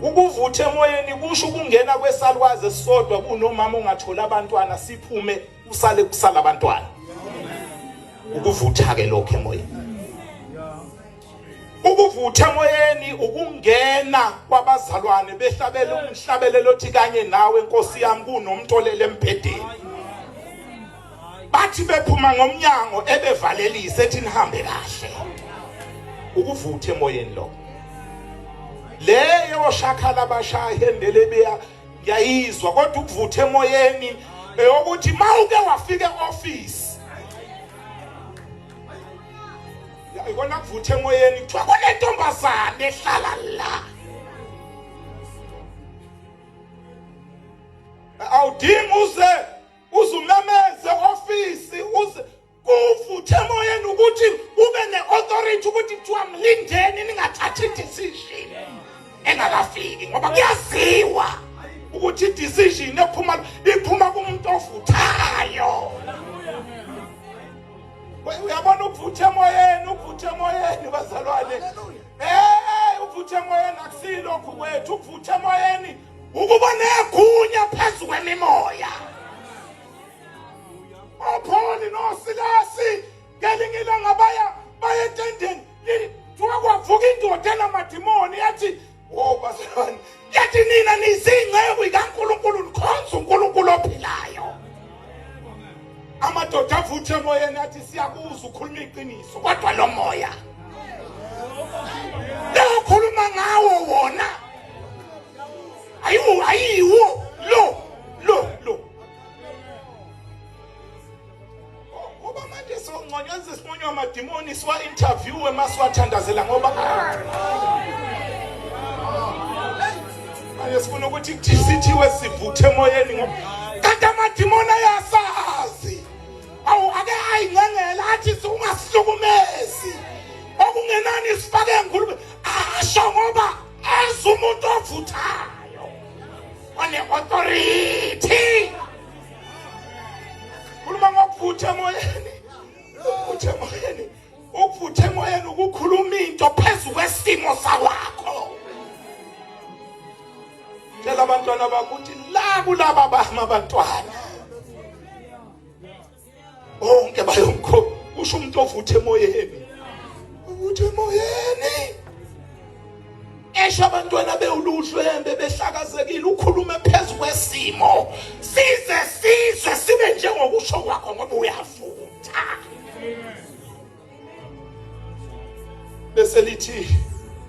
Ukuvutha emoyeni kusho ukungena kwesalwazi esisodwa kunomama ongathola abantwana siphume usale kusala abantwana. Ukuvutha ke lokho emoyeni. Ukuvutha emoyeni ukungena kwabazalwane behlabela umhlabelelo othi kanye nawe Nkosi yami kunomntolele embhedeni. Bathi bephuma ngomnyango ebevalelise ethi nihambe kahle. Ukuvutha emoyeni lo. Leyo shakhala abashahendele beya yayizwa kodwa ukuvutha emoyeni ukuthi mawuke wafika eoffice. Ikona kuvutha emoyeni kuthiwa kunentombazane ehlala la. Awudingi uzumemeze office uze kuvutha emoyeni ukuthi ube neauthority ukuthi kuthiwa mlindeni ningathathi decision engakafiki ngoba kuyaziwa ukuthi decision iphuma kumuntu ovuthayo. Uyabona ukuvutha emoyeni bazalwane. Ukuvutha emoyeni akusilokho kwethu. Ukuvutha emoyeni ukuba negunya phezu kwemimoya. Paul noSilasi ngelinye ilanga baya etendeni kwavuka indoda enamadimoni yathi bazalwane yathi nina nizingceku kaNkulunkulu nikhonza uNkulunkulu ophilayo. Amadoda avutha emoyeni athi siyakuzwa ukhuluma iqiniso kodwa lo moya ukhuluma ngawo wona ayiwo lo ngoba manje songconyeza isimonyo amadimoni siwa interview emasiwathandazela ngoba manje sifuna ukuthi sithiwe sivuthe emoyeni ngoba kanti amadimoni ayasazi. Ake ayingengela athi ungasukumezi okungenani sifake enkulumo asho ngoba umuntu ovuthayo one authority. Kuluma ngokuvutha emoyeni. Ukuvutha emoyeni ukukhuluma into phezu kwesimo sawakho. Tshela abantwana bakuthi la kulaba bahama abantwana onke bayomkho kusho umuntu ovutha emoyeni. Uvutha emoyeni esho abantwana bewuluhlwembe behlakazekile ukhulume phezu kwesimo sizwe sibe njengokusho kwakho ngoba uyavutha. Bese lithi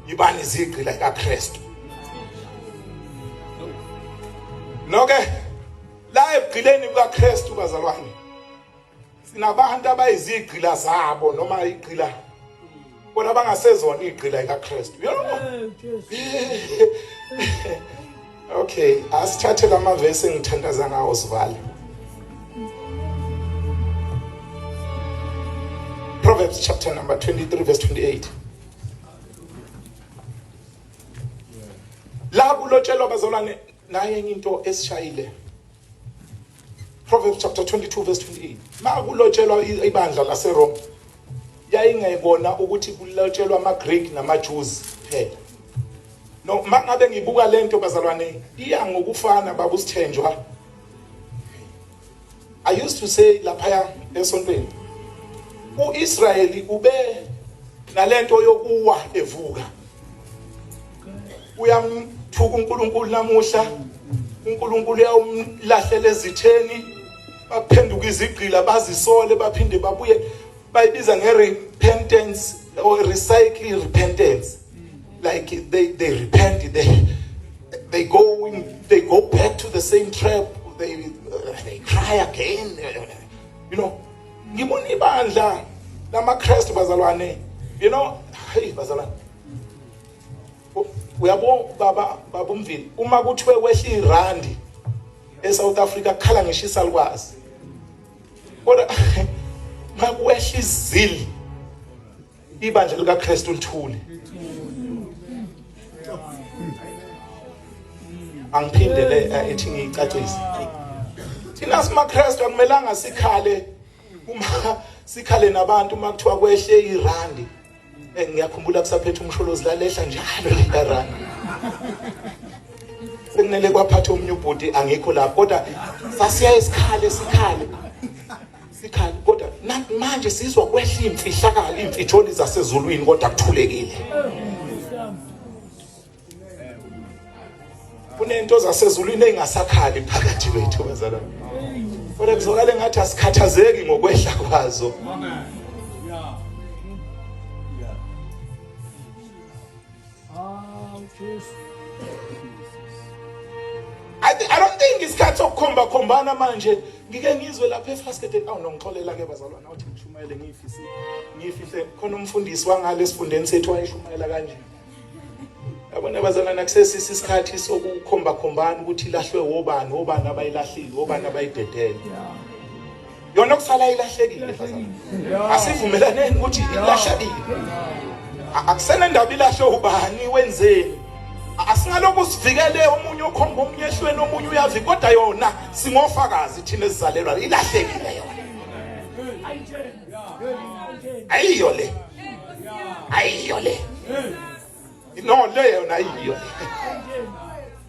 yibani izigqi la kaKristu. Noke la ebugqileni kukaKristu bazalwane sinabantu abayizigqila zabo noma igqila bona bangasezona igqila likaKristu. You know? Okay, asithathe lamavesi engithandaza ngawo Sivale. Proverbs chapter number 23 verse 28. La kulotshelwa bazalwane naye into esishayile. Proverbs chapter 22 verse 28. Ma kulotshelwa ibandla laseRome yayingayibona ukuthi kulotshelwa amaGreek namaJews phela. No, mangabe ngibuka lento bazalwane iya ngokufana babusithenjwa. I used to say lapha esontweni uIsraeli ube nalento yokuwa evuka. Uyamthuka uNkulunkulu namuhla, uNkulunkulu uyawumlahlela ezitheni, baphenduka izigqila bazisole baphinde babuye bayibiza ngerepentance or recycle repentance. Like they repent, they go back to the same trap, they cry again. You know, ngibona ibandla lamaKristu bazalwane. You know, hey bazalwane. Uyabo baba umvili uma kuthiwe kwehla irandi eSouth Africa khala ngishisa likwazi. Kodwa makuwehla izili ibandla likaKristu lithule. Angiphindele ethi ngicacise. Thina simaKristu akumelanga sikhale uma sikhale nabantu uma kuthiwa kwehle irandi. Ngiyakhumbula kusaphethe umsholozi lalehla njalo lekarandi. Sekunele kwaphatha omnye ubhuti angikho lapho kodwa sasiya isikhale sikhale kodwa manje sizwa kwehla imfihlakalo imfitsholi zasezulwini kodwa kuthulekile. Kunento zasezulwini engasakhali phakathi kwethu bazalwane. Kodwa kuzokale ngathi asikhathazeki ngokwehla kwazo. I don't think isikhathi sokukhomba khombana manje ngike ngizwe lapha eFastgate nongixolela ke bazalwane awuthi ngishumayele ngifihle khona umfundisi wangale esifundeni sethu wayeshumayela kanje. Yabona bazalwane akusesisi isikhathi sokukhomba khombana ukuthi ilahlwe obani abayilahlile obani abayidedele. Yona kusala ilahlekile bazalwane. Asivumelaneni ukuthi ilahlekile. Akusena ndaba ilahlwe ubani wenzeni. Asingaloku sivikele omunye okhomba omunye ehlweni omunye uyazi kodwa yona singofakazi thina esizalelwa ilahlekile yona. Ayiyo le. No le yona ayiyo le.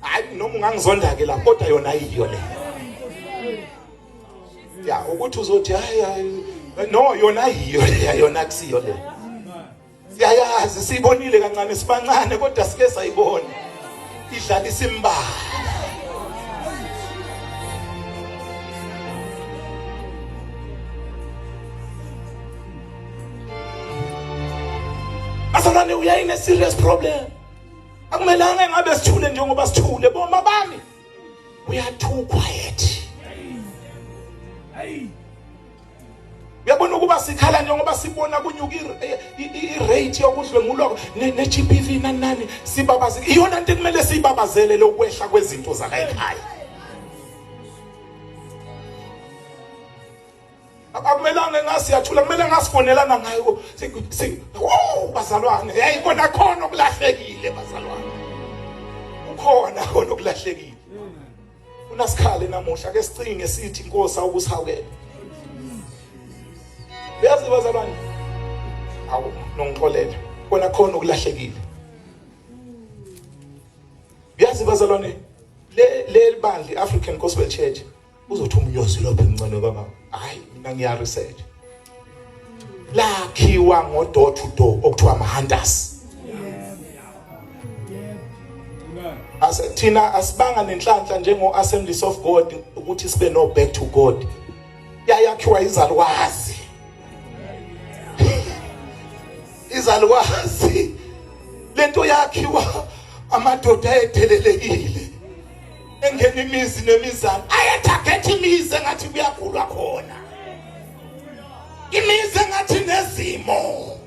Hayi noma ungangizonda ke la kodwa yona ayiyo le. Ya ukuthi uzothi hayi no yona ayiyo le yona akusiyo le. Siyayazi sibonile kancane sibancane kodwa sike sayibona idlala isimbala. Asalane uyayine serious problem. Akumelanga ngabe sithule njengoba sithule boma bami. We are too quiet. Uyabona ukuba sikhala njengoba sibona kunyuka irate yokudlwengulwa neGBV nani sibabaze iyona into ekumele siyibabazele lokwehla kwezinto zakayikhaya. Akumelanga ngasiyathula kumele ngasifonelana ngayo bazalwane yayibona khona okulahlekile bazalwane. Ukhona khona okulahlekile. Unasikhale namuhla ke sicinge sithi Nkosi awukusawukela. Yazi bazalwane awu nongixolela kona khona ukulahlekile. Yazi bazalwane le bandla iAfrican Gospel Church uzothi umnyozi lapha emncane kangaka. Hayi mina ngiya research. Lakhiwa ngo-door to door okuthiwa ama-hunters. Thina asibanga nenhlanhla njengo-Assemblies of God ukuthi sibe no back to God. Yayakhiwa izalukwazi. Izalukwazi lento yakhiwa amadoda edelelekile engena imizi nemizana ayatarget imizi ngathi kuyagulwa khona. imize ngathi nezimo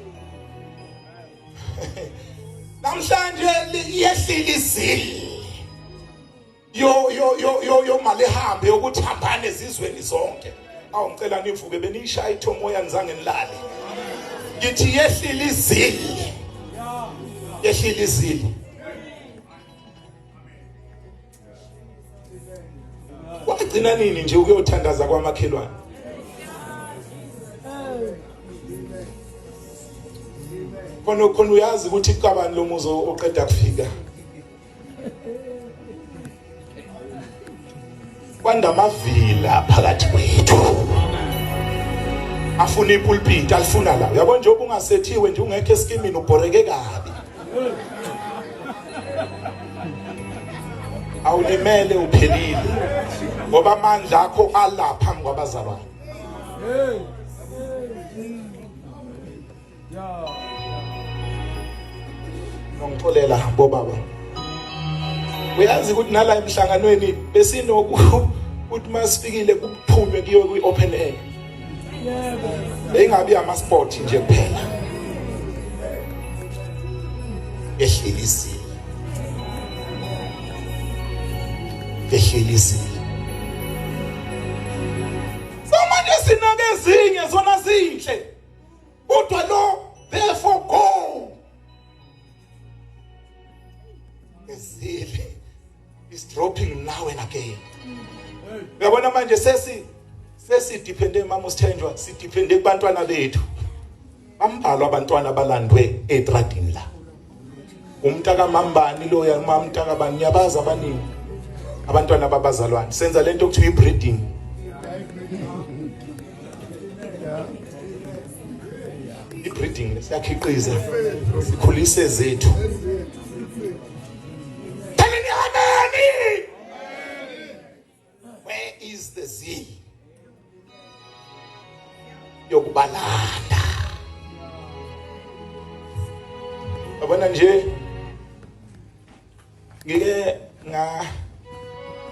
namhlanje yehlile izili yo mali hambe yokuthi hambane ezizweni zonke. Awu ngicela nivuke benishaya ithomoya nizange nilale. Ngithi yehlile izili. Yehlile izili. Wagcina nini nje ukuyothandaza kwamakhelwane? Khona uyazi ukuthi iqabani lomuzo oqeda kufika. Kwandamavila phakathi kwethu. Afuna ipulpit alifuna la. Uyabona nje ubungasethiwe nje ungekho eskimini ubhoreke kabi. Awulimele uphelile. Ngoba amandla akho alapha phambi kwabazalwane. Ngixolela bobaba. Uyazi ukuthi nala emhlanganweni besinoku ukuthi masifikile kuphume kuyo kwi-open air. Bengabi ama-sport nje kuphela. Ehlelisi. Ehlelisi. Somanje sinake ezinye zona zinhle. Kodwa lo therefore go. Ezili is dropping now and again. Uyabona manje sesi depende mama usithenjwa, si depende kubantwana bethu. Bambalwa abantwana balandwe etradini la. Umntaka mambani lo ya mamntaka banyabaza abanini. Abantwana babazalwane senza lento kuthiwa breeding. Breeding siyakhiqiza sikhulise zethu. Where is the zeal? Yokubalanda. Abona nje ngike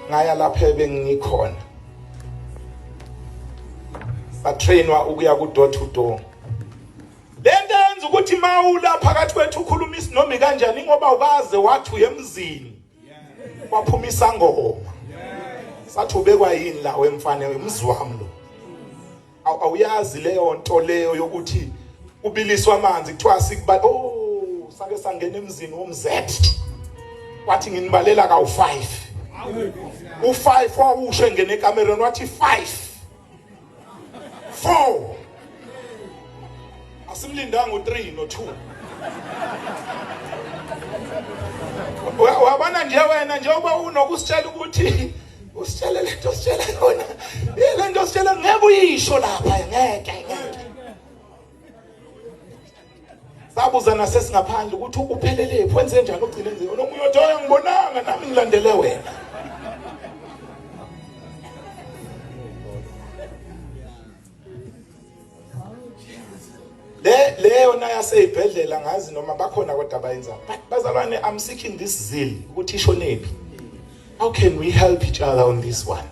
ngaya lapha ebengikhona. Batrainwa ukuya ku door to door. Lento yenza ukuthi mawula phakathi kwethu ukhuluma isinomi kanjani ngoba ubaze wathi uyemzini. Waphuma isangoma. Sathi ubekwa yini la wemfane wemzwami lo. Awuyazi leyo nto leyo yokuthi ubiliswa amanzi kuthiwa sikuba sake sangena emzini womZ. Wathi nginibalela ka u5. U5 wawusho engene ekamereni wathi 5. 4. Asimlindanga u3 no2. Wabona nje wena njengoba unokusitshela ukuthi usitshela lento usitshela yona. Lento usitshela ngeke uyisho lapha ngeke. Sabuza nasesingaphandle ukuthi uphelele phenze njani ugcine nje. Nomunye othi ngibonanga nami ngilandele wena. Leyo na yaseyibhedlela ngazi noma bakhona kodwa abayenza. But bazalwane, I'm seeking this zeal ukuthi ishonephi. How can we help each other on this one?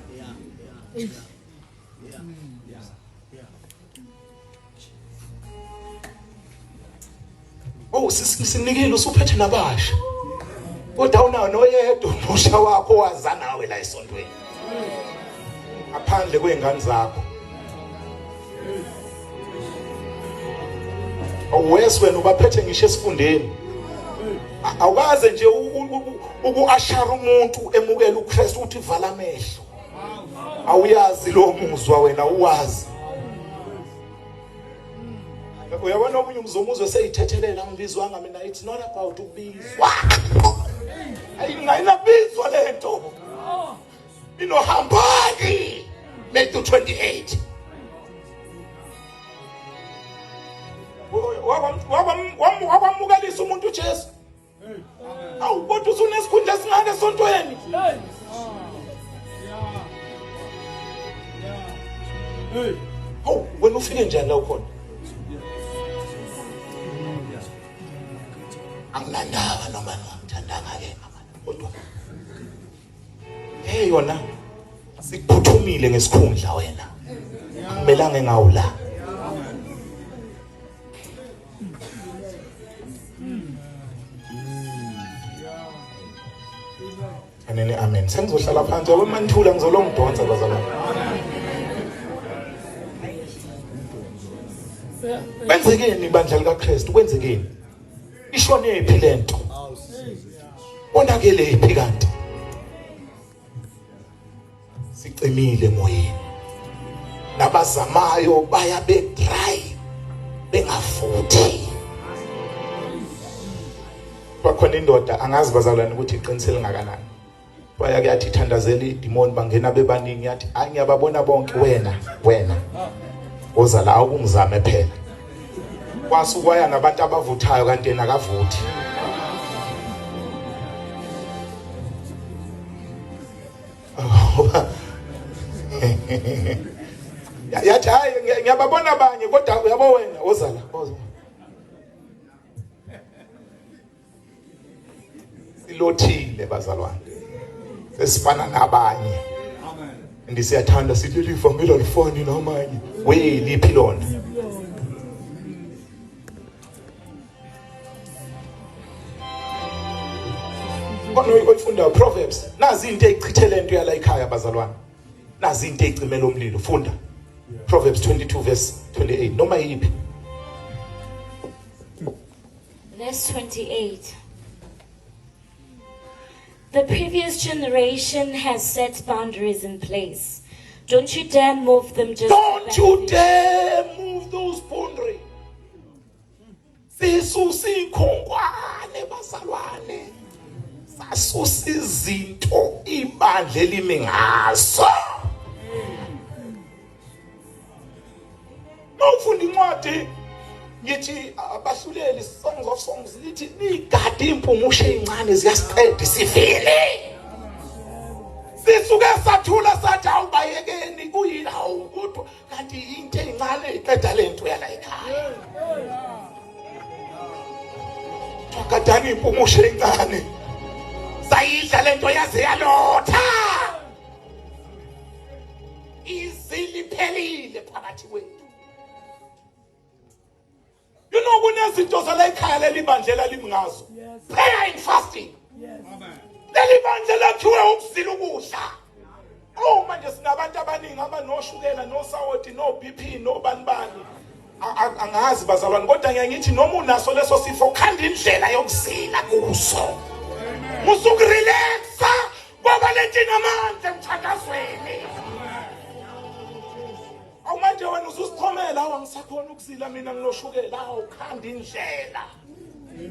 Oh, sinikile usuphethe nabasha. Kodwa unawo noyedwa umusha wakho waza nawe la esontweni. Aphandle kwengane zakho. Awes wena ubaphethe ngisho esifundeni. Awukaze nje ukuashara umuntu emukela uKristu uthi vala amehlo. Awuyazi lo muzwa wena uwazi. Uyabona omunye umzomuzwe seyithethelela ngibizwanga mina, it's not about ukubizwa. Ayingayinabizwa lento. Inohambani Matthew 28. Wabamukalisa umuntu uJesu. Awu kodwa usunesikhundla singane esontweni. Awu wena ufike njani la ukhona? Anginandaba noma ngithandanga ke mama kodwa. Yona sikuphuthumile ngesikhundla wena. Akumelanga ngawula. Anene amen. Sengizohlala phansi awemanithula ngizolongidonsa bazalwane. Kwenzekeni ibandla likaKristu? Kwenzekeni? Ishone phi lento? Onakele phi kanti? Sicimile moyeni. Nabazamayo baya bedry bengafuthi. Bakhona indoda angazi bazalwane ukuthi iqinisele ngakanani. Baya kuyathi ithandazela idemon bangena bebaningi yathi angiyababona bonke wena. Oza la ukungizame phela. Kwasukwaya nabantu abavuthayo kanti yena akavuthi. Yathi hayi ngiyababona abanye kodwa uyabo wena oza la. Silothile bazalwane. Sesifana nabanye. Amen. Ndisiyathanda sithi livangela lifani namanye. Liphi lona? Kono uyifunda Proverbs. Nazi into ezichithele into yala ekhaya bazalwane. Nazi into ezicimela umlilo. Funda. Proverbs 22 verse 28. Noma yiphi? Verse 28. The previous generation has set boundaries in place. Don't you dare move them just Don't you dare move those boundaries. Sisusi khongwane bazalwane. Sasusi izinto ibandla elime ngaso. Mawufunda incwadi ngithi abahluleli Songs of Songs lithi nigade impumushe ezincane ziyasiqeda isivile. Sisuke sathula sathi awubayekeni kuyilawo kodwa kanti into ezincane iqeda lento yala ekhaya. Akadani impumushe ezincane. Sayidla lento yaze yalotha. Iziliphelile phakathi kwethu. You know kunezinto zala ekhaya lelibandlela limingazo. Prayer and fasting. Amen. Lelibandlela kuthiwe ukuzila ukudla. Oh manje sinabantu abaningi abanoshukela nosawoti no BP no banibani. Angazi bazalwane kodwa ngiyathi noma unaso leso sifo khanda indlela yokuzila kuso. Musukurelaxa ngoba letina amandla emthandazweni. Awumanje wena ususichomela awangisakhona ukuzila mina nginoshukela awukhanda indlela.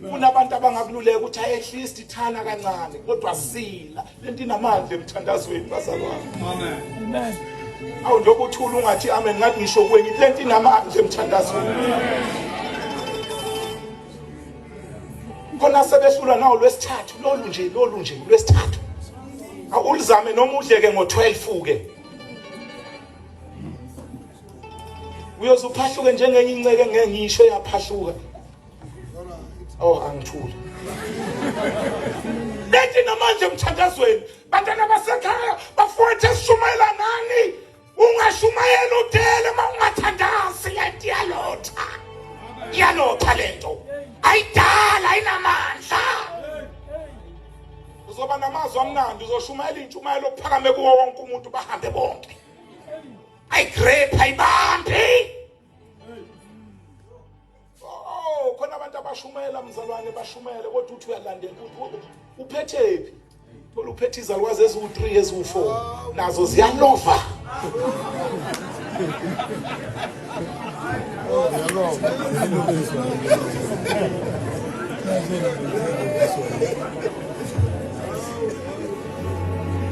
Kunabantu abangakululeka ukuthi at least ithana kancane kodwa sila lento inamandla emthandazweni bazalwane. Amen. Awu ndokuthula ungathi amen ngathi ngisho kweni lento inamandla emthandazweni. Khona sebehlula nawo lwesithathu lolu nje lwesithathu. Awulizame noma udleke ngo12 ke. Uyozuphahluke njengenye inceke ngengisho yaphahluka. Oh angithula. Lethi namanje emthandazweni bantwana basekhaya bafowethu eshumayela nani? Ungashumayela udele mawungathandazi lento yalotha. Yalotha lento. Ayidala inamandla. Uzoba namazwi amnandi uzoshumayela intshumayelo okuphakame kuwo wonke umuntu bahambe bonke. Ayigrape ayibambi. Oh khona abantu abashumela mzalwane bashumele kodwa uthi uyalandela ukuthi uphethephi. Thola uphethe izalukwazi eziwu3 eziwu4 nazo ziyalova.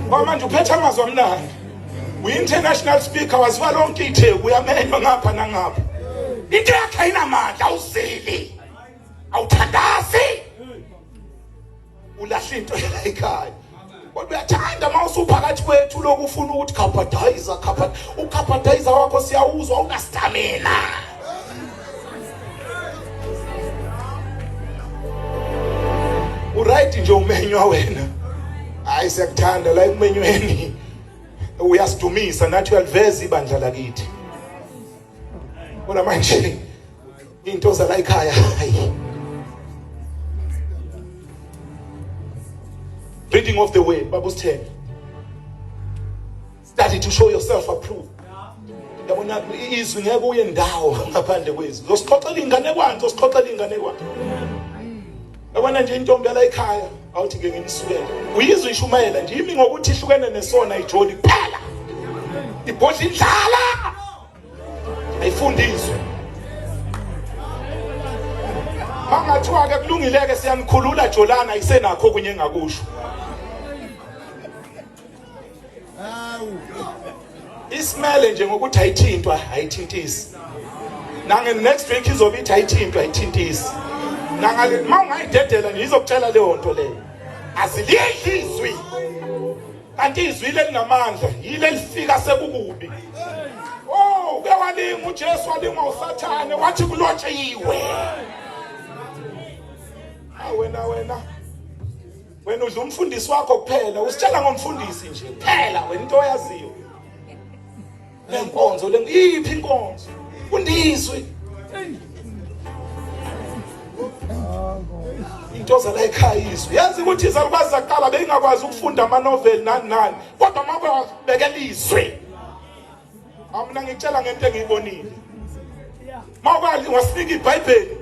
Manje uphethe amazwi amnandi. We-international speaker waziva lonke itheku uyamenywa ngapha nangapha. Into yakhe ayinamandla awuzili. Awuthandazi. Ulahla into yala ekhaya. Kodwa uyathanda mawusuphakathi kwethu lokhu ufuna ukuthi ukaphathizer wakho siyawuzwa unastamina. Uright nje umenywa wena. Hayi siyakuthanda la ekumenyweni. Uyasidumisa nathi uyaliveza ibandla lakithi. Bona manje into zala ekhaya hayi. reading of the word, Bible 10. Study to show yourself approved. Yabona izwi ngeke uye ndawo ngaphandle kwezwi. Uzosixoxela inganekwane, uzosixoxela inganekwane. Yabona nje intombi yala ekhaya, awuthi ke nginisukele. Uyizwe ishumayela nje imi ngokuthi ihlukene nesona ijoli kuphela. Ibhodla indlala. Ayifundiswe. Mangathiwa ke kulungileke siyanikhulula Jolana ayisenakho kunye engakusho. Isimele nje ngokuthi ayithintisi. Nange next week izobe ithi ayithintisi. Nangale mawungayidedela nje izokutshela leyo nto leyo. Azilihli izwi. Kanti izwi lelinamandla yile lifika sekukubi. Oh, ke walinga uJesu walinga uSathane wathi kulotshiwe. Wena udla umfundisi wakho kuphela, usitshela ngomfundisi nje kuphela wena into oyaziyo. Lenkonzo iphi inkonzo? Undizwe. Into zala ekhaya izwi. Yazi ukuthi izalukazi zaqala bengakwazi ukufunda ama novel nani. Kodwa manje wabekela izwi. Mina ngitshela ngento engiyibonile. Mawukali wasinika iBhayibheli.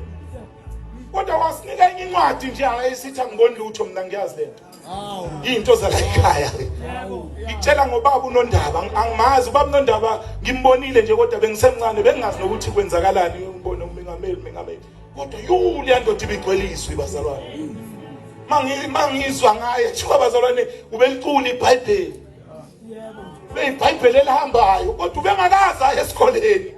Kodwa wasinika enye incwadi nje ayisithi angiboni lutho mina ngiyazi lento. Into zala ekhaya. Ngitshela ngobaba uNondaba, angimazi ubaba uNondaba ngimbonile nje kodwa bengisemncane bengazi nokuthi kwenzakalani ngibona umengameli. Kodwa yule ndoda ibigcweliswe bazalwane. Mangizwa ngaye thiwa bazalwane ubelicula iBhayibheli. iBhayibheli elihambayo kodwa ubengakaza esikoleni.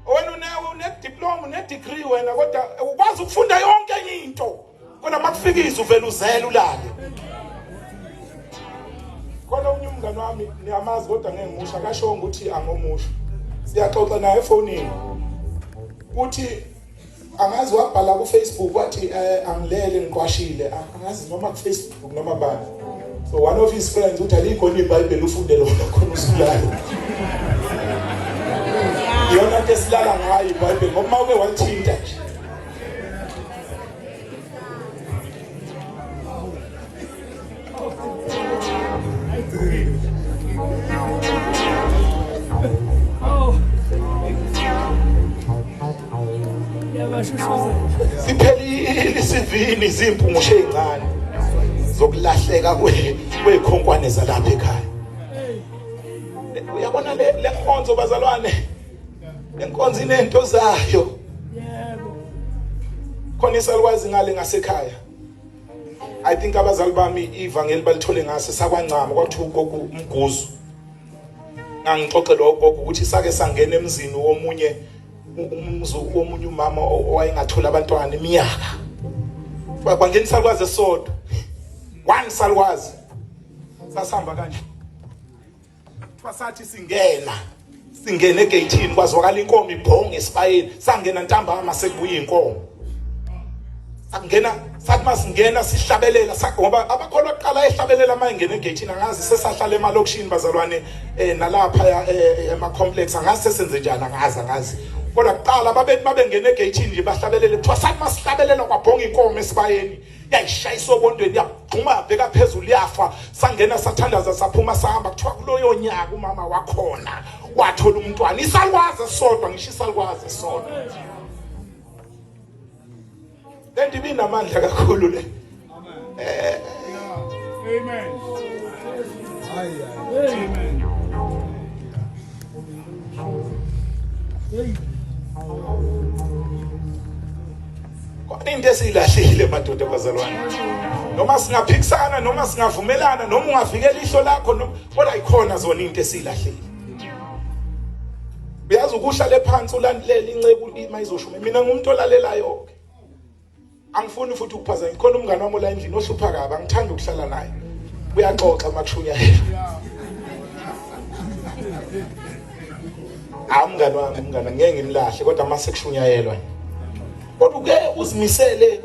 Wena une-diploma, une-degree wena kodwa ukwazi ukufunda yonke into. Kodwa makufikisa uvela uzela ulale. Khona unye umngane wami niyamazi kodwa ngeke ngimusha kasho ukuthi angomusha. Siyaxoxa naye efonini. Uthi angazi wabhala ku Facebook wathi angilele ngiqwashile. Angazi noma ku Facebook noma bani. So one of his friends uthi alikho iBhayibheli ufunde lona khona usulala. Yona into esilala ngayo iBhayibheli ngoba mawuke wathinta nje. Siphelile isivini izimpungu ezincane zokulahleka kwekhonkwane zalapha ekhaya. Uyabona le nkonzo bazalwane. Lenkonzo inento zayo. Khona isalwazi ngale ngasekhaya. I think abazali bami ivangeli balithole ngase sakwancama kwathiwa ugogo umguzu. Ngangixoxela ugogo ukuthi sake sangena emzini womunye womunye umama owayengathola abantwana iminyaka. Kwangena isalwazi esodwa. One salwazi. Sasihamba kanje. Twasathi singena egateini kwazwakala inkomo ibhonga esibayeni sangena ntambama sekubuya inkomo sangena sathi masingena sihlabelela ngoba abakholwa kuqala ehlabelela mayengena egateini angazi sesahlala emalokishini bazalwane nalapha ema complex angazi sesenze njani angazi kodwa kuqala babengena egateini nje bahlabelele kuthiwa sathi masihlabelela kwabhonga inkomo esibayeni yayishayisa obondweni yagxuma yabheka phezulu yafa sangena sathandaza saphuma sahamba kuthiwa kuloyo nyaka umama wakhona wathola umntwana isalwazi esodwa ngisho isalwazi esodwa lento ibinamandla kakhulu le amen amen into esilahlile madoda bazalwane noma singaphikisana noma singavumelana noma ungavikela ihlo lakho kodwa ikhona zona into esilahlile. Uyazi ukuhlala phansi ulandlela incebo mayizoshume mina ngumuntu olalelayo ke angifuni futhi ukuphazanya khona umngane wami la endlini ohlupha kabi angithanda ukuhlala naye uyaxoxa makushunya umngane wami ngeke ngimlahle kodwa mase kushunyayelwa kodwa ke uzimisele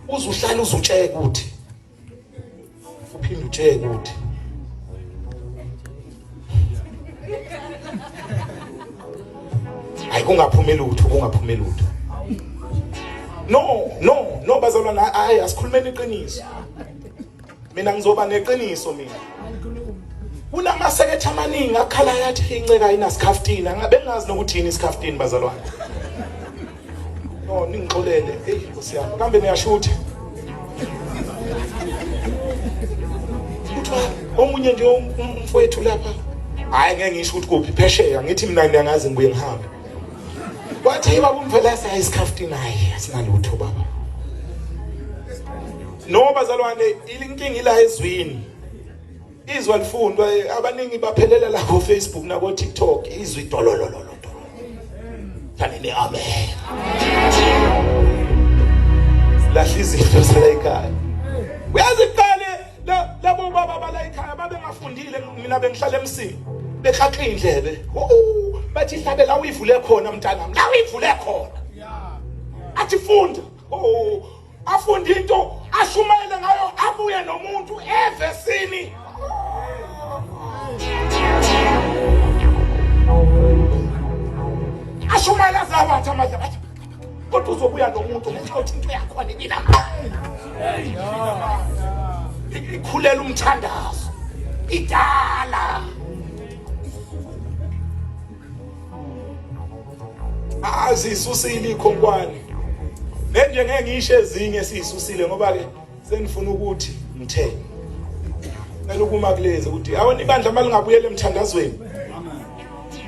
uzuhlala uzutsheke ukuthi uphinde utsheke ukuthi kungaphumi lutho no bazalwana asikhulumeni iqiniso mina ngizoba neqiniso mina. Kunamasekethe amaningi akhala yathi inceka inasikhaftini. Angabe ngazi nokuthi yini isikhaftini bazalwane. No, ningixolele. Hey, Nkosi yami. Kambe niyashutha. Omunye nje umfowethu lapha. Hayi ngeke ngisho ukuthi kuphi phesheya. Ngithi mina ngiyangazi ngibuye ngihambe. Wathi baba umfela sayi isikhaftini hayi asinalutho baba. No bazalwane ilinkinga ila ezwini. Izwa lifundwa abaningi baphelela la ku Facebook na ku TikTok izwi dololololo. Kanini amen. Lahla izifo selekhaya. Uyazi qale labo baba bala ekhaya babengafundile mina bengihlala emsini. Bekhaqha indlebe. Bathi hlabela uyivule khona mntanami. La uyivule khona. Athi funda. Afunda into ashumayele ngayo abuye nomuntu evesini. Ashumayela zabatha manje bathi kodwa uzobuya nomuntu ukuthi into yakho nina ikhulela umthandazo idala azisusile ikhonkwane nje ngeke ngisho ezinye siyisusile ngoba ke senifuna ukuthi ngithe ngale ukuma kuleze ukuthi awona ibandla malingabuyela emthandazweni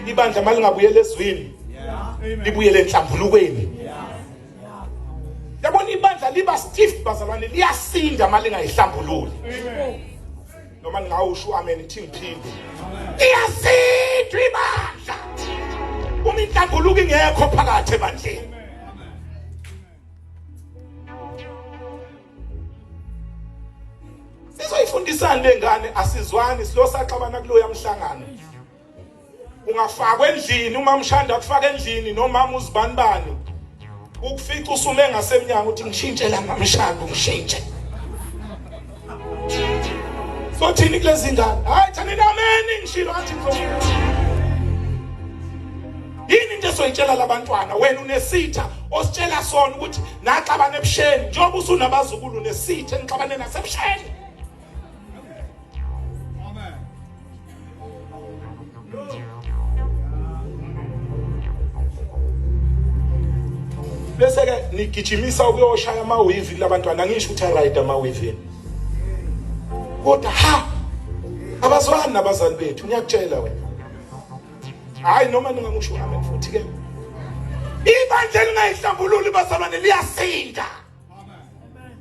ibandla malingabuyela ezwini libuyele enhlambulukweni yabona ibandla liba stiff bazalwane liyasinda malingayihlambululi noma ngawusho amen ithi ngiphinde liyasinda ibandla uma inhlambuluko ingekho phakathi ebandleni sizoyifundisana lengane asizwani silosaxabana kuloya mhlangano ungafakwa endlini uma mshanda kufaka endlini noma uzibanibani ukufica usume ngasemnyango uthi ngishintshe la ngamshando ngishintshe so thini kulezi ngane hayi thanini amen ngishilo athi yini into esoyitshela labantwana wena unesitha ositshela sona ukuthi naxabana ebusheni njengoba usunabazukulu unesitha enixabane nasebusheni bese ke nigijimisa ukuyoshaya amawivi kulabantwana ngisho ukuthi aride amawivi kodwa abazwana nabazali bethu ngiyakutshela wena hayi noma ningamusho amen futhi ke ibandla lingayihlambululi bazalwane liyasinda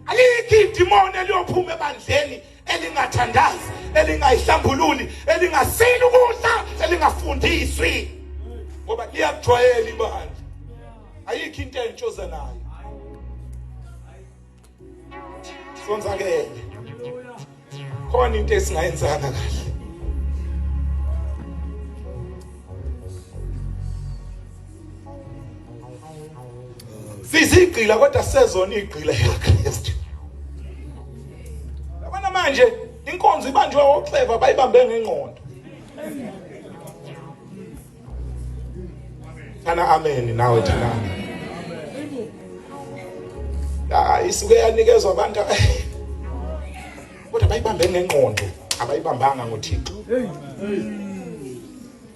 alikho idimoni eliyophuma ebandleni elingathandazi elingayihlambululi elingasini ukudla elingafundiswi ngoba liyajwayela ibandla ayikho into entshoza nayo sonzakele khona into esingayenzanga kahle sizigqila kodwa sezona igqila yaKristu yabona manje inkonzo ibanjwe oxeva bayibambe ngengqondo thana amen nawe thana isuke yanikezwa abantu kodwa bayibambe ngengqondo abayibambanga ngoThixo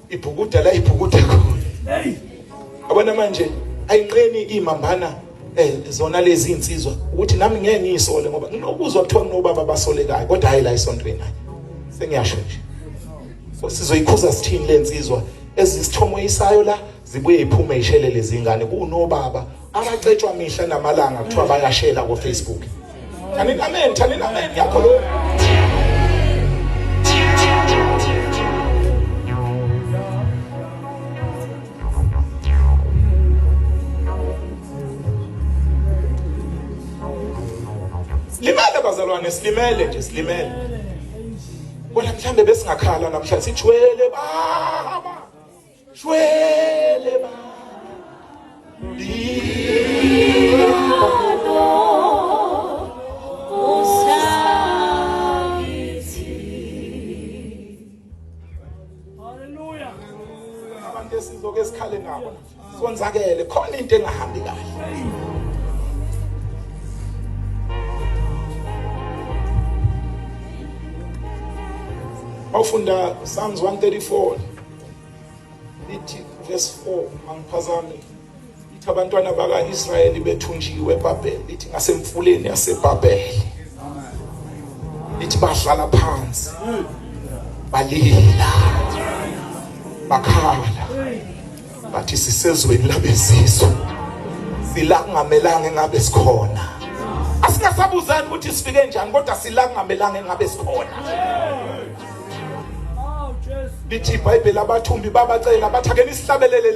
ibhukuda la ibhukuda khona abona manje ayinqeni imambana zona lezi insizwa ukuthi nami ngeke ngiyisole ngoba nginokuzwa kuthiwa kunobaba basolekayo kodwa hayi la isontweni naye sengiyasho nje so sizoyikhuza sithini lensizwa ezisithomo isayo la zibuye iphume ishelele zingane kunobaba abacetshwa mihla namalanga kuthiwa bayashela ku Facebook thanini amen yakho limele bazalwane silimele nje silimele bona mhlambe besingakhala namhlanje sijwele baba jwele baba haleluya abantu esizoke sikhale nabo sonzakele khona into engahambi kahle Mawufunda Psalms 134 ithi verse 4 angiphazami ithi abantwana baka-Israyeli bethunjiwe eBhabheli ithi ngasemfuleni yaseBhabheli ithi bahlala phansi balila bakhala bathi sisezweni labezizwe sila kungamelanga engabe sikhona asingasabuzani ukuthi sifike njani kodwa sila kungamelanga engabe sikhona lithi iBhayibheli abathumbi babacela bathi ake nisihlabelele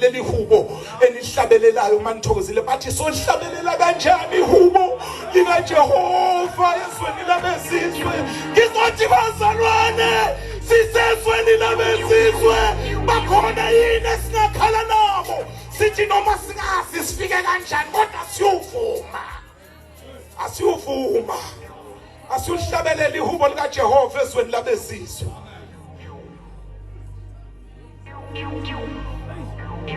leli hubo enihlabelelayo manithokozile bathi solihlabelela kanjani ihubo likaJehova ezweni labezizwe ngizothi bazalwane sisezweni labezizwe bakhona yini esingakhala nabo sithi noma singazi sifike kanjani kodwa asiyuvuma asiyuhlabelele ihubo likaJehova ezweni labezizwe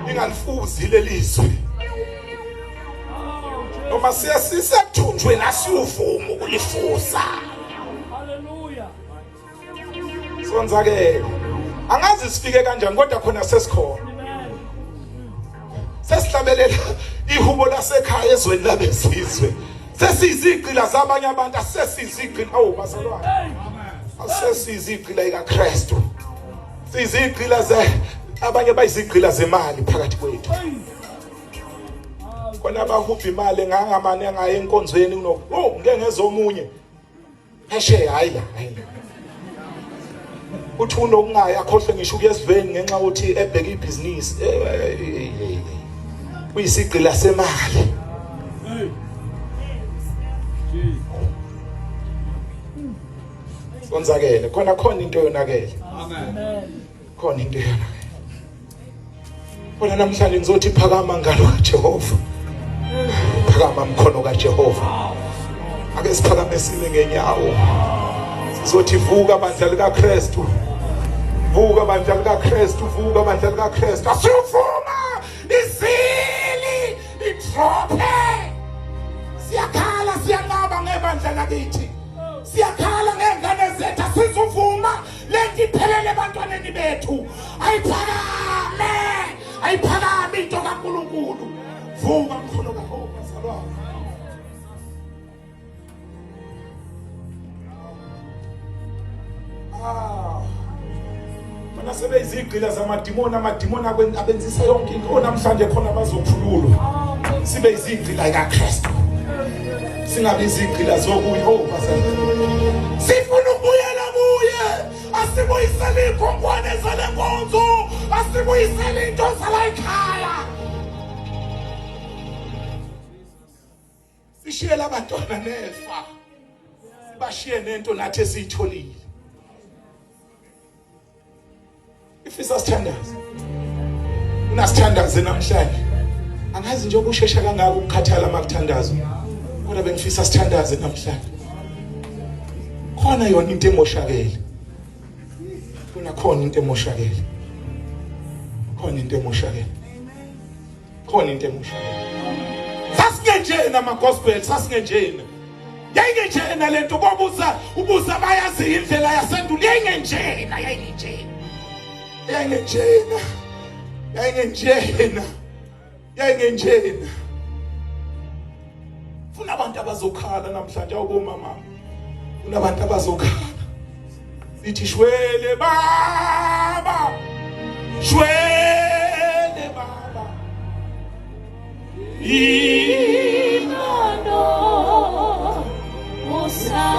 ingalifuzi lelizwe noma siyasithunjwe nasiyuvuma ukulifuza. Haleluya. Sonzakele angazi sifike kanjani kodwa khona sesikhona sesihlabelela ihubo lasekhaya ezweni labezizwe sesizigqila zabanye abantu asesizigqila bazalwane asesizigqila ikaKristu sizigqila abanye bayizigqila zemali phakathi kwethu khona abahubha imali ngangamane engaye enkonzweni ngeke ngezomunye pheshe hayi uthi unokungaya akhohle ngisho ukuyesiveni ngenxa ukuthi ebheka ibhizinisi uyisigqila semali sonzakele khona into yonakele khona into yonakele Bona namhlanje ngizothi phakama ngalo kaJehova. Phakama mkhono kaJehova. Ake siphakame sime ngenyawo. Sizothi vuka bandla likaKristu. Vuka bandla likaKristu, vuka bandla likaKristu. Asivuma izili itrope. Siyakhala siyanqaba ngebandla lakithi. Siyakhala ngengane zethu asizuvuma lenti iphelele ebantwaneni bethu. Ayiphakame. Ayiphakame into kaNkulunkulu. Vuka mkhono kaJehova salwana. Mana sebeyizigqila zamadimoni abenzisa yonke into namhlanje khona bazokhululwa. Sibe izigqila kaKristu. Singabe izigqila zokuyehova salwana. Sifuna ukubuyela kuye. Asibuyisele ikhongwane zalenkonzo. Asibuyisele into zala ekhaya. Sishiyela abantwana nefa. Sibashiye nento nathi esiyitholile. Ifisa sithandaze. Unasithandaze namhlanje. Angazi nje ukushesha kangaka ukukhathala makuthandazo. Kodwa bengifisa sithandaze namhlanje. Khona yona into emoshakele. Khona into emoshakele. Khona into emoshakele. Khona into emoshakele. Sasingenjena ama gospel sasingenjena. Yayingenjena lento ubuza bayazi indlela yasendulo yayingenjena. Yayingenjena. Funa abantu abazokhala namhlanje awubomama. Funa abantu abazokhala. Sithi shwele baba. Shwele baba. Imano musaliti.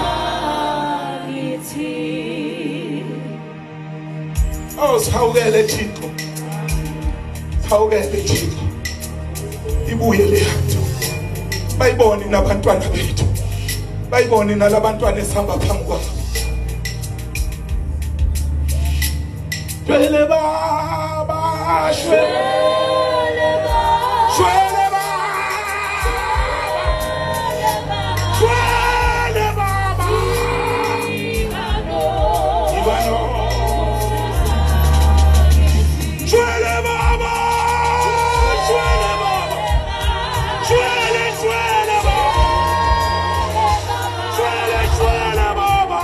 Oh, sawugele Thixo. Sawugele Thixo. Ibuye le nto. Bayibone nabantwana bethu. Bayibone nalabantwana esihamba phambi kwabo. Shwele baba, shwele baba. Shwele baba. Shwele baba. Ibano. Shwele baba. Shwele baba. Shwele baba. Shwele baba.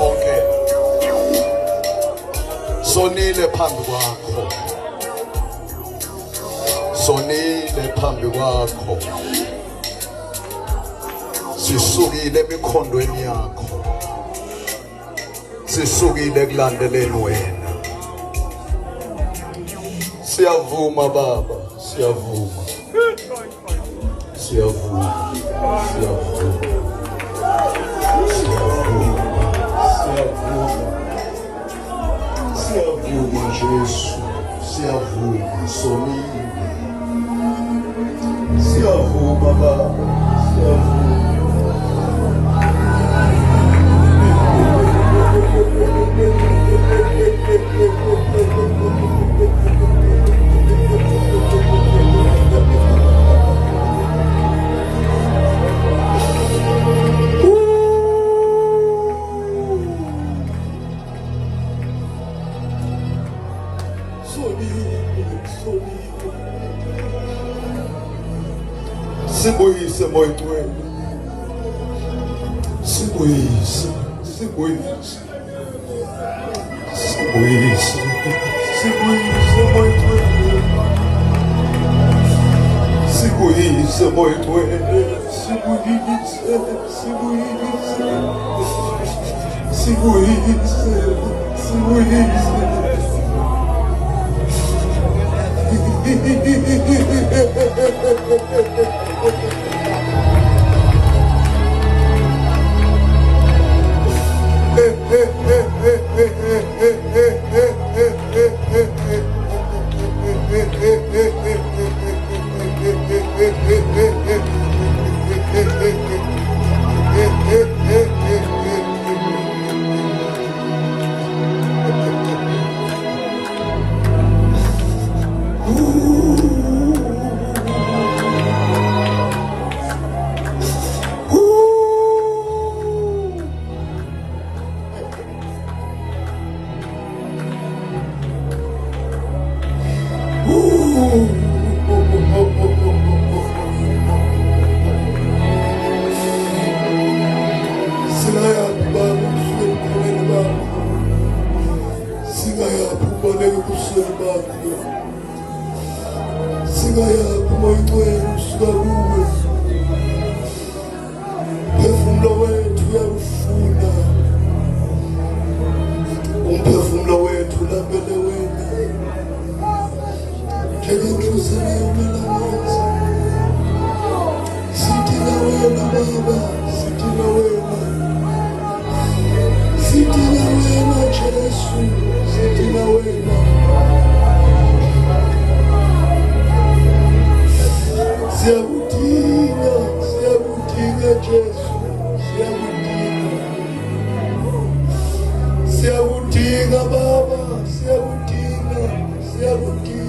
Okay. Sonile phambi kwakho. Sonile phambi kwakho. Sisukile emikhondweni yakho. Sisukile kulandeleni wena. Siyavuma baba, siyavuma. Siyavuma. Siyavuma. Siyavuma Jesu, siyavuma sonile. Siyavuma baba, siyavuma. Sibuyise moyitweni. Sibuyise, sibuyise. Sibuyise, sibuyise moyitweni. Sibuyise moyitweni. Sibuyise, sibuyise. Sibuyise, sibuyise. Siyakudinga baba, siyakudinga, siyakudinga.